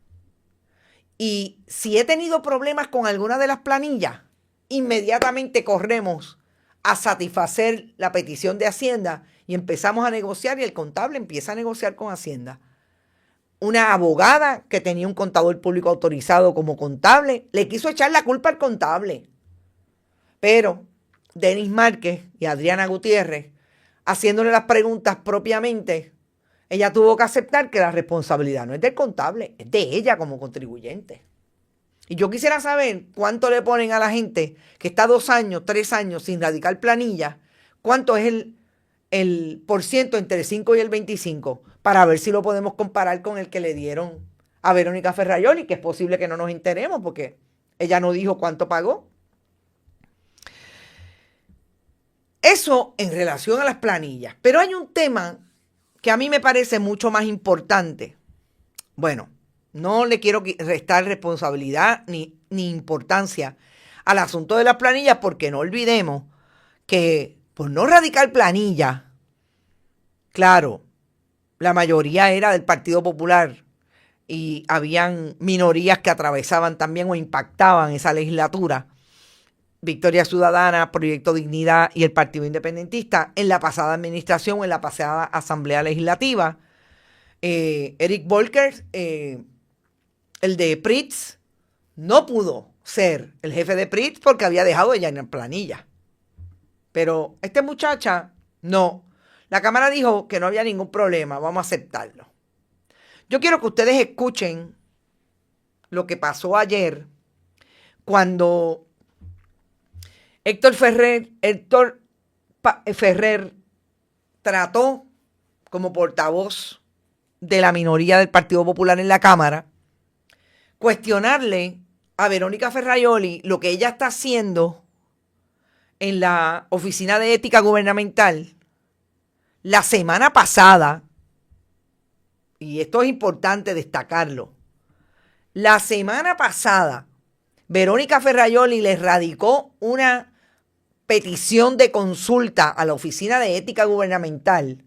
Y si he tenido problemas con alguna de las planillas, inmediatamente corremos a satisfacer la petición de Hacienda y empezamos a negociar, y el contable empieza a negociar con Hacienda. Una abogada que tenía un contador público autorizado como contable le quiso echar la culpa al contable. Pero Denis Márquez y Adriana Gutiérrez, haciéndole las preguntas propiamente, ella tuvo que aceptar que la responsabilidad no es del contable, es de ella como contribuyente. Y yo quisiera saber cuánto le ponen a la gente que está 2 años, 3 años sin radicar planilla, cuánto es el porciento entre el 5 y el 25, para ver si lo podemos comparar con el que le dieron a Verónica Ferraioli, que es posible que no nos enteremos porque ella no dijo cuánto pagó. Eso en relación a las planillas. Pero hay un tema que a mí me parece mucho más importante. Bueno, no le quiero restar responsabilidad ni importancia al asunto de las planillas, porque no olvidemos que por no radicar planillas, claro, la mayoría era del Partido Popular y habían minorías que atravesaban también o impactaban esa legislatura. Victoria Ciudadana, Proyecto Dignidad y el Partido Independentista en la pasada administración, en la pasada Asamblea Legislativa. Eric Volker, el de Pritz, no pudo ser el jefe de PRIT porque había dejado ella en la planilla. Pero esta muchacha, no. La Cámara dijo que no había ningún problema, vamos a aceptarlo. Yo quiero que ustedes escuchen lo que pasó ayer cuando Héctor Ferrer trató como portavoz de la minoría del Partido Popular en la Cámara cuestionarle a Verónica Ferraioli lo que ella está haciendo en la Oficina de Ética Gubernamental la semana pasada, y esto es importante destacarlo, la semana pasada Verónica Ferraioli le radicó una petición de consulta a la Oficina de Ética Gubernamental,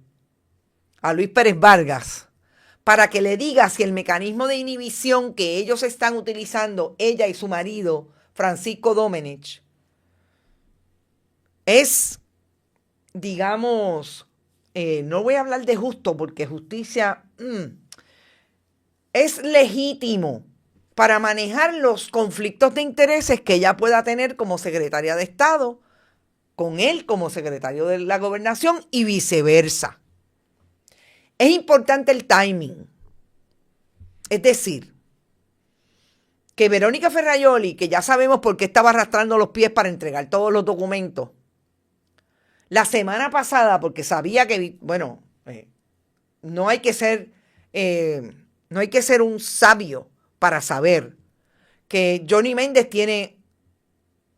a Luis Pérez Vargas, para que le diga si el mecanismo de inhibición que ellos están utilizando, ella y su marido, Francisco Domenech, es, digamos, no voy a hablar de justo porque justicia es legítimo para manejar los conflictos de intereses que ella pueda tener como secretaria de Estado, con él como secretario de la Gobernación y viceversa. Es importante el timing. Es decir, que Verónica Ferraioli, que ya sabemos por qué estaba arrastrando los pies para entregar todos los documentos, la semana pasada, porque sabía que, bueno, no hay que ser un sabio para saber que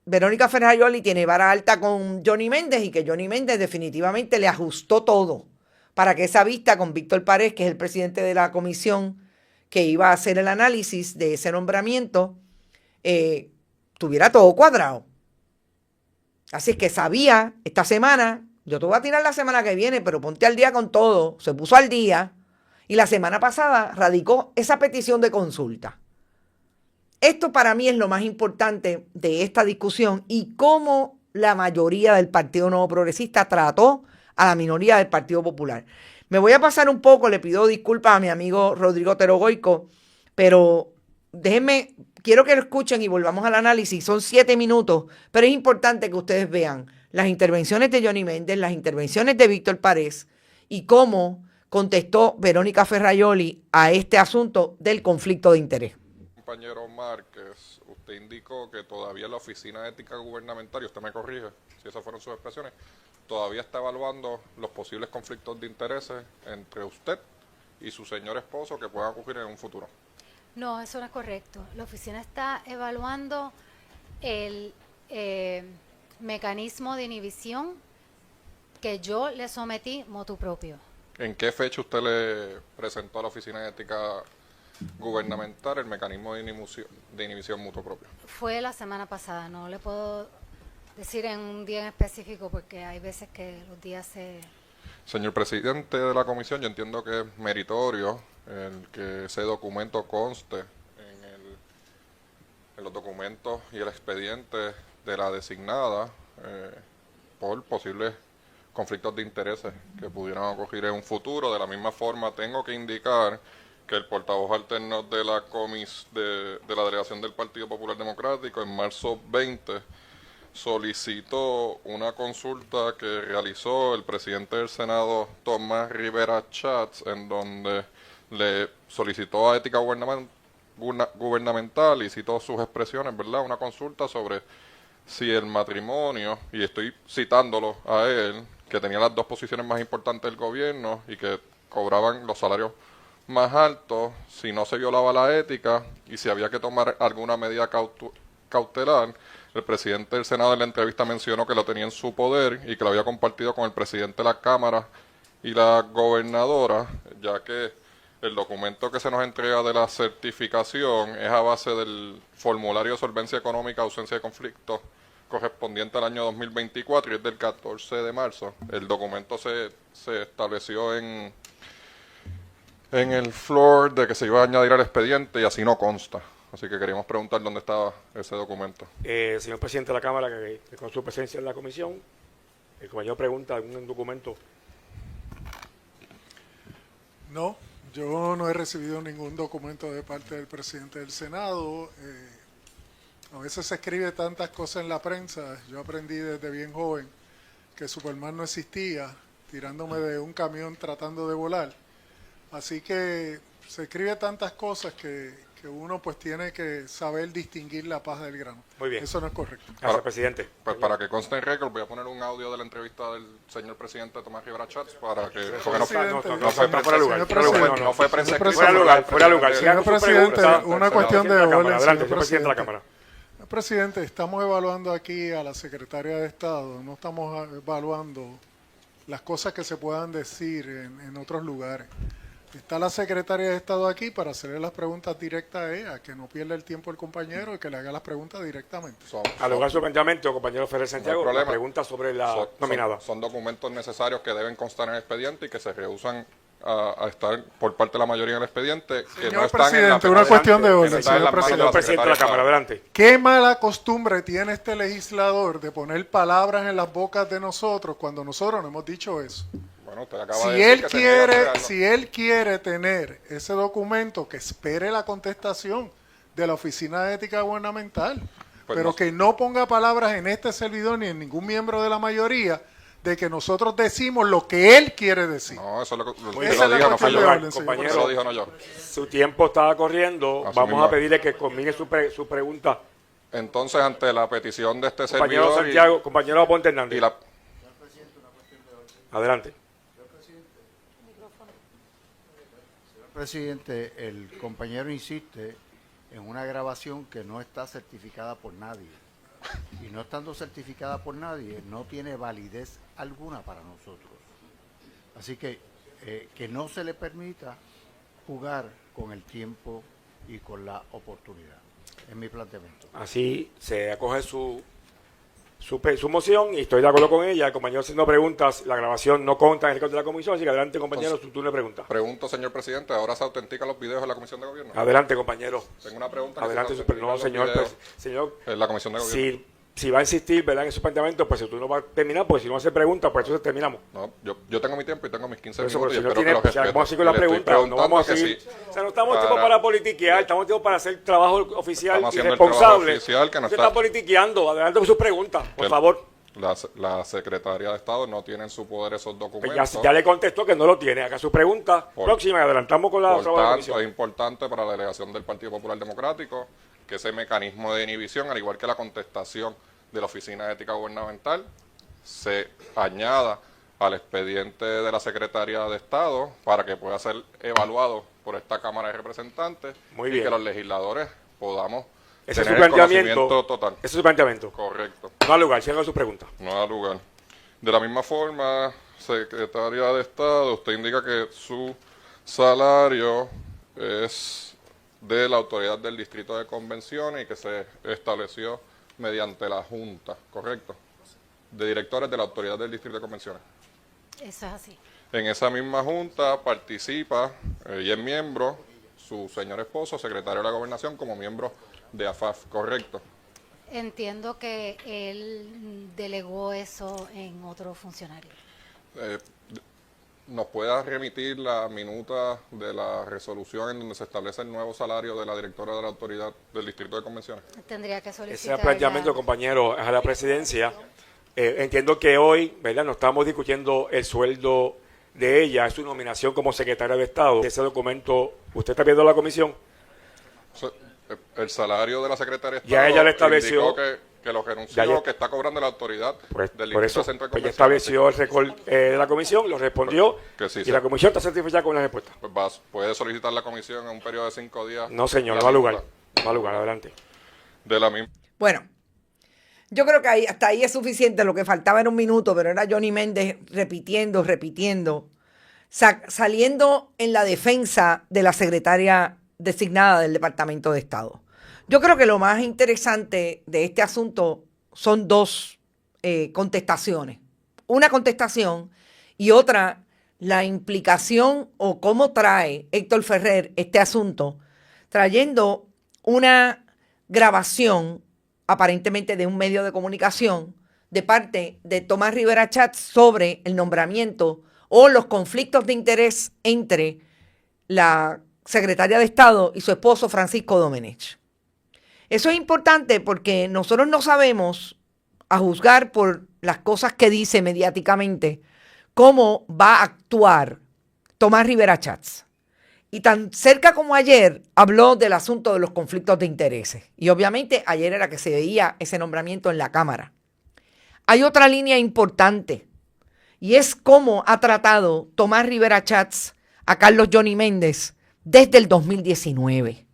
Verónica Ferraioli tiene vara alta con Johnny Méndez y que Johnny Méndez definitivamente le ajustó todo para que esa vista con Víctor Párez, que es el presidente de la comisión que iba a hacer el análisis de ese nombramiento, tuviera todo cuadrado. Así es que sabía esta semana, yo te voy a tirar la semana que viene, pero ponte al día con todo, se puso al día y la semana pasada radicó esa petición de consulta. Esto para mí es lo más importante de esta discusión y cómo la mayoría del Partido Nuevo Progresista trató a la minoría del Partido Popular. Me voy a pasar un poco, le pido disculpas a mi amigo Rodrigo Otero Goico, pero déjenme, quiero que lo escuchen y volvamos al análisis. Son 7 minutos, pero es importante que ustedes vean las intervenciones de Johnny Méndez, las intervenciones de Víctor Párez y cómo contestó Verónica Ferraioli a este asunto del conflicto de interés. Compañero Márquez, usted indicó que todavía la Oficina de Ética Gubernamental, y usted me corrige si esas fueron sus expresiones, todavía está evaluando los posibles conflictos de intereses entre usted y su señor esposo que puedan ocurrir en un futuro. No, eso no es correcto. La oficina está evaluando el mecanismo de inhibición que yo le sometí motu propio. ¿En qué fecha usted le presentó a la Oficina de Ética Gubernamental el mecanismo de inhibición mutuo propio? Fue la semana pasada, no le puedo decir en un día en específico porque hay veces que los días se... Señor presidente de la comisión, yo entiendo que es meritorio el que ese documento conste en los documentos y el expediente de la designada por posibles conflictos de intereses que pudieran ocurrir en un futuro. De la misma forma, tengo que indicar que el portavoz alterno de la delegación del Partido Popular Democrático en marzo 20 solicitó una consulta que realizó el presidente del Senado, Tomás Rivera Chats, en donde le solicitó a Ética Gubernamental y citó sus expresiones, ¿verdad? Una consulta sobre si el matrimonio, y estoy citándolo a él, que tenía las 2 posiciones más importantes del gobierno y que cobraban los salarios más altos, si no se violaba la ética y si había que tomar alguna medida cautelar. El presidente del Senado en la entrevista mencionó que lo tenía en su poder y que lo había compartido con el presidente de la Cámara y la gobernadora, ya que el documento que se nos entrega de la certificación es a base del formulario de solvencia económica, ausencia de conflictos, correspondiente al año 2024 y es del 14 de marzo. El documento se estableció en el floor de que se iba a añadir al expediente y así no consta. Así que queríamos preguntar dónde estaba ese documento. Señor presidente de la Cámara, que con su presencia en la comisión, el compañero pregunta algún documento. No, yo no he recibido ningún documento de parte del presidente del Senado. A veces se escribe tantas cosas en la prensa. Yo aprendí desde bien joven que Superman no existía, tirándome de un camión tratando de volar. Así que se escribe tantas cosas que uno pues tiene que saber distinguir la paz del grano. Muy bien. Eso no es correcto. Gracias, presidente. Pues para que conste en récord, voy a poner un audio de la entrevista del señor presidente Tomás Rivera Chats para que... Porque no fue fuera de lugar. No fue prensa escrita. Fuera de lugar. Señor presidente, una cuestión de orden. Adelante, señor presidente de la Cámara. Presidente, estamos evaluando aquí a la secretaria de Estado, no estamos evaluando las cosas que se puedan decir en otros lugares. Está la secretaria de Estado aquí para hacerle las preguntas directas a ella, que no pierda el tiempo el compañero y que le haga las preguntas directamente. Al lugar su planteamiento, compañero Ferrer Santiago, la pregunta sobre la nominada. Son documentos necesarios que deben constar en el expediente y que se rehusan a estar por parte de la mayoría en el expediente. Que no están en la una cuestión de orden, señor presidente de la Cámara, adelante. ¿Qué mala costumbre tiene este legislador de poner palabras en las bocas de nosotros cuando nosotros no hemos dicho eso? Bueno, usted acaba de decir que se niega a entregarlo. Si él quiere tener ese documento, que espere la contestación de la Oficina de Ética Gubernamental, pues pero no, que no ponga palabras en este servidor ni en ningún miembro de la mayoría de que nosotros decimos lo que él quiere decir. No, eso es lo que Esa es la no fue cuestión de yo. orden, Compañero, Eso lo dijo no yo. Su tiempo estaba corriendo. Así Vamos mismo. a pedirle que combine su pregunta. Entonces, ante la petición de este Compañero servidor Santiago, compañero Aponte Hernández. y la... Adelante. Señor presidente, el compañero insiste en una grabación que no está certificada por nadie. Y no estando certificada por nadie, no tiene validez alguna para nosotros. Así que no se le permita jugar con el tiempo y con la oportunidad. Es mi planteamiento. Así se acoge su moción y estoy de acuerdo con ella. El compañero haciendo preguntas, la grabación no consta en el récord de la comisión, así que adelante, compañero, su turno de pregunta. Pregunto, señor presidente, ¿ahora se autentican los videos en la Comisión de Gobierno? Adelante, compañero. Tengo una pregunta. Adelante, no, señor. Señor, en la Comisión de Gobierno. Si va a insistir, ¿verdad?, en su planteamiento, pues su turno va a terminar, porque si no hace preguntas, pues entonces terminamos. No, yo tengo mi tiempo y tengo mis 15 Eso, minutos. Si y no espero tiene, que los vamos a seguir con las preguntas, no vamos a seguir. O sea, no estamos tiempo para politiquear, estamos tiempo para hacer trabajo oficial y responsable. Oficial que no está politiqueando. Adelante con sus preguntas, por favor. La secretaria de Estado no tiene en su poder esos documentos. Pues ya le contestó que no lo tiene. Haga su pregunta próxima y adelantamos con la Por tanto, es importante para la delegación del Partido Popular Democrático que ese mecanismo de inhibición, al igual que la contestación de la Oficina de Ética Gubernamental, se añada al expediente de la Secretaría de Estado para que pueda ser evaluado por esta Cámara de Representantes y que los legisladores podamos tener el conocimiento total. Ese es su planteamiento. Correcto. No da lugar, siga su pregunta. No da lugar. De la misma forma, Secretaria de Estado, usted indica que su salario es de la autoridad del Distrito de Convenciones y que se estableció mediante la Junta, ¿correcto? De directores de la autoridad del Distrito de Convenciones. Eso es así. En esa misma Junta participa y es miembro su señor esposo, secretario de la Gobernación, como miembro de AFAF, ¿correcto? Entiendo que él delegó eso en otro funcionario. ¿Nos pueda remitir la minuta de la resolución en donde se establece el nuevo salario de la directora de la autoridad del Distrito de Convenciones? Tendría que solicitar. Ese es el planteamiento, compañero, a la presidencia. Entiendo que hoy, ¿verdad?, no estamos discutiendo el sueldo de ella, es su nominación como secretaria de Estado. Ese documento, ¿usted está viendo la comisión? El salario de la secretaria de Estado ya ella le estableció indicó que lo renunció, que está cobrando la autoridad del Distrito Centro de Convenciones. Ya estableció el récord de la comisión, lo respondió, y la comisión está satisfecha con la respuesta. Pues puede solicitar la comisión en un periodo de 5 días. No, señor, no va a lugar. No va a lugar, adelante. De la misma. Bueno, yo creo que hasta ahí es suficiente. Lo que faltaba era un minuto, pero era Johnny Méndez repitiendo, saliendo en la defensa de la secretaria designada del Departamento de Estado. Yo creo que lo más interesante de este asunto son dos contestaciones. Una contestación y otra, la implicación o cómo trae Héctor Ferrer este asunto, trayendo una grabación aparentemente de un medio de comunicación de parte de Tomás Rivera Chats sobre el nombramiento o los conflictos de interés entre la secretaria de Estado y su esposo Francisco Domenech. Eso es importante porque nosotros no sabemos, a juzgar por las cosas que dice mediáticamente, cómo va a actuar Tomás Rivera Schatz. Y tan cerca como ayer habló del asunto de los conflictos de intereses. Y obviamente ayer era que se veía ese nombramiento en la Cámara. Hay otra línea importante y es cómo ha tratado Tomás Rivera Schatz a Carlos Johnny Méndez desde el 2019.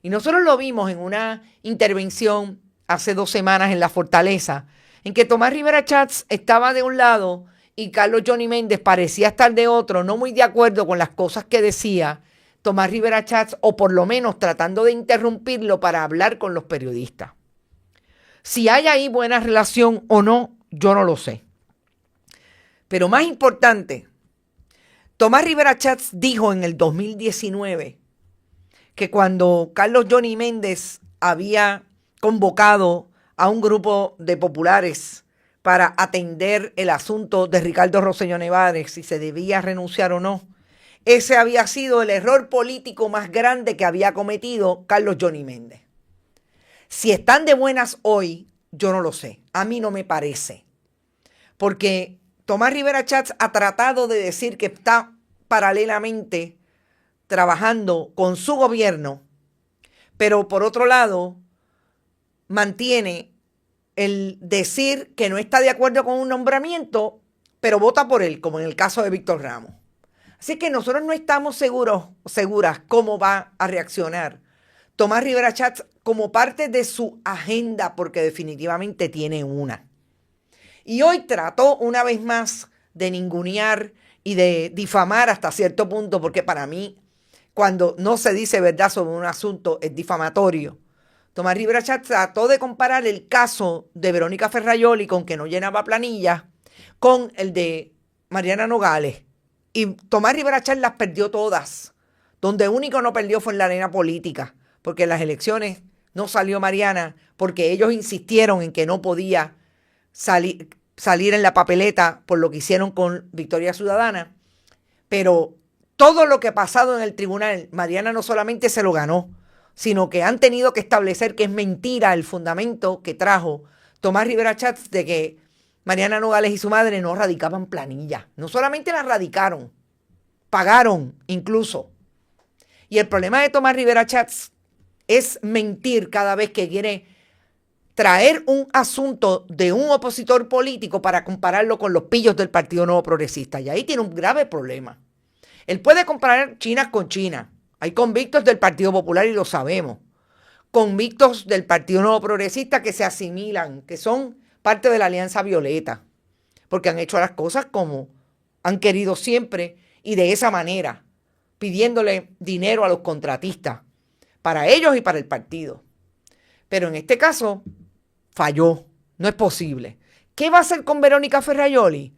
Y nosotros lo vimos en una intervención hace 2 semanas en La Fortaleza, en que Tomás Rivera Schatz estaba de un lado y Carlos Johnny Méndez parecía estar de otro, no muy de acuerdo con las cosas que decía Tomás Rivera Schatz, o por lo menos tratando de interrumpirlo para hablar con los periodistas. Si hay ahí buena relación o no, yo no lo sé. Pero más importante, Tomás Rivera Schatz dijo en el 2019 que cuando Carlos Johnny Méndez había convocado a un grupo de populares para atender el asunto de Ricardo Rosselló Nevares, si se debía renunciar o no, ese había sido el error político más grande que había cometido Carlos Johnny Méndez. Si están de buenas hoy, yo no lo sé. A mí no me parece. Porque Tomás Rivera Schatz ha tratado de decir que está paralelamente trabajando con su gobierno, pero por otro lado mantiene el decir que no está de acuerdo con un nombramiento, pero vota por él, como en el caso de Víctor Ramos. Así que nosotros no estamos seguras cómo va a reaccionar Tomás Rivera Schatz como parte de su agenda, porque definitivamente tiene una. Y hoy trató una vez más de ningunear y de difamar hasta cierto punto, porque para mí, cuando no se dice verdad sobre un asunto, es difamatorio. Tomás Rivera Schatz trató de comparar el caso de Verónica Ferrayoli, con que no llenaba planilla, con el de Mariana Nogales. Y Tomás Rivera Schatz las perdió todas. Donde único no perdió fue en la arena política, porque en las elecciones no salió Mariana, porque ellos insistieron en que no podía salir en la papeleta por lo que hicieron con Victoria Ciudadana. Pero todo lo que ha pasado en el tribunal, Mariana no solamente se lo ganó, sino que han tenido que establecer que es mentira el fundamento que trajo Tomás Rivera Schatz de que Mariana Nogales y su madre no radicaban planilla. No solamente la radicaron, pagaron incluso. Y el problema de Tomás Rivera Schatz es mentir cada vez que quiere traer un asunto de un opositor político para compararlo con los pillos del Partido Nuevo Progresista. Y ahí tiene un grave problema. Él puede comparar China con China. Hay convictos del Partido Popular y lo sabemos. Convictos del Partido Nuevo Progresista que se asimilan, que son parte de la Alianza Violeta, porque han hecho las cosas como han querido siempre y de esa manera, pidiéndole dinero a los contratistas, para ellos y para el partido. Pero en este caso, falló. No es posible. ¿Qué va a hacer con Verónica Ferrayoli?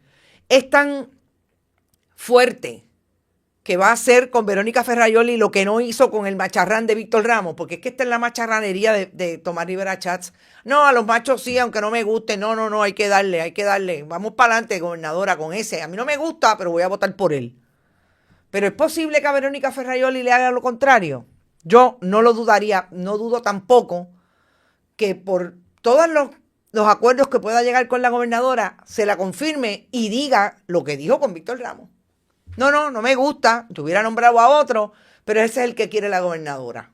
Es tan fuerte que va a hacer con Verónica Ferrayoli lo que no hizo con el macharrán de Víctor Ramos, porque es que esta es la macharranería de Tomás Rivera Schatz. No, a los machos sí, aunque no me guste, no, hay que darle. Vamos para adelante, gobernadora, con ese. A mí no me gusta, pero voy a votar por él. Pero es posible que a Verónica Ferrayoli le haga lo contrario. Yo no lo dudaría, no dudo tampoco que por todos los acuerdos que pueda llegar con la gobernadora, se la confirme y diga lo que dijo con Víctor Ramos. No me gusta, yo hubiera nombrado a otro, pero ese es el que quiere la gobernadora.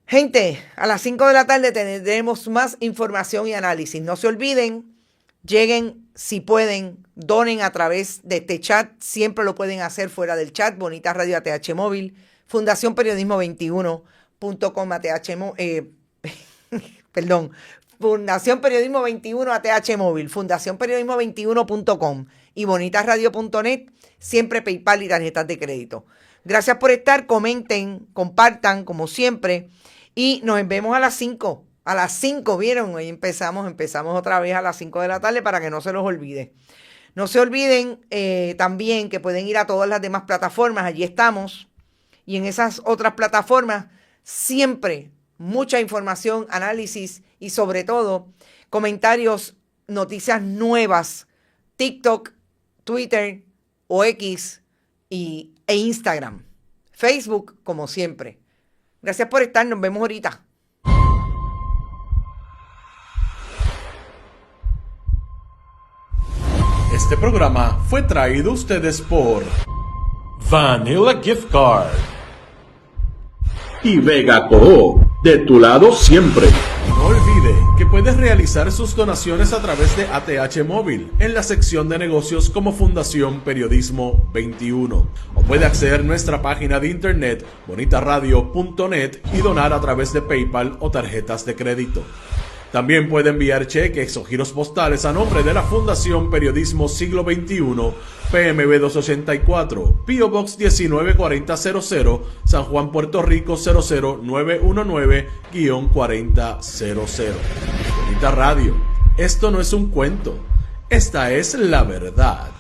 Gente, a las 5 de la tarde tendremos más información y análisis. No se olviden, lleguen si pueden, donen a través de este chat, siempre lo pueden hacer fuera del chat, Bonita Radio ATH Móvil, Fundación Periodismo 21.com Fundación Periodismo 21 ATH Móvil, Fundación Periodismo 21.com y bonitasradio.net, siempre PayPal y tarjetas de crédito. Gracias por estar, comenten, compartan como siempre y nos vemos a las 5. A las 5, ¿vieron? Hoy empezamos otra vez a las 5 de la tarde para que no se los olvide. No se olviden también que pueden ir a todas las demás plataformas, allí estamos. Y en esas otras plataformas siempre mucha información, análisis y sobre todo comentarios, noticias nuevas, TikTok, Twitter o X e Instagram. Facebook, como siempre. Gracias por estar, nos vemos ahorita. Este programa fue traído a ustedes por Vanilla Gift Card. Y Vega Coop, de tu lado siempre. No olvide que puedes realizar sus donaciones a través de ATH Móvil en la sección de negocios como Fundación Periodismo 21. O puede acceder a nuestra página de internet bonitaradio.net y donar a través de PayPal o tarjetas de crédito. También puede enviar cheques o giros postales a nombre de la Fundación Periodismo Siglo XXI, PMB 284, P.O. Box 194000, San Juan, Puerto Rico 00919-4000. Bonita Radio, esto no es un cuento, esta es la verdad.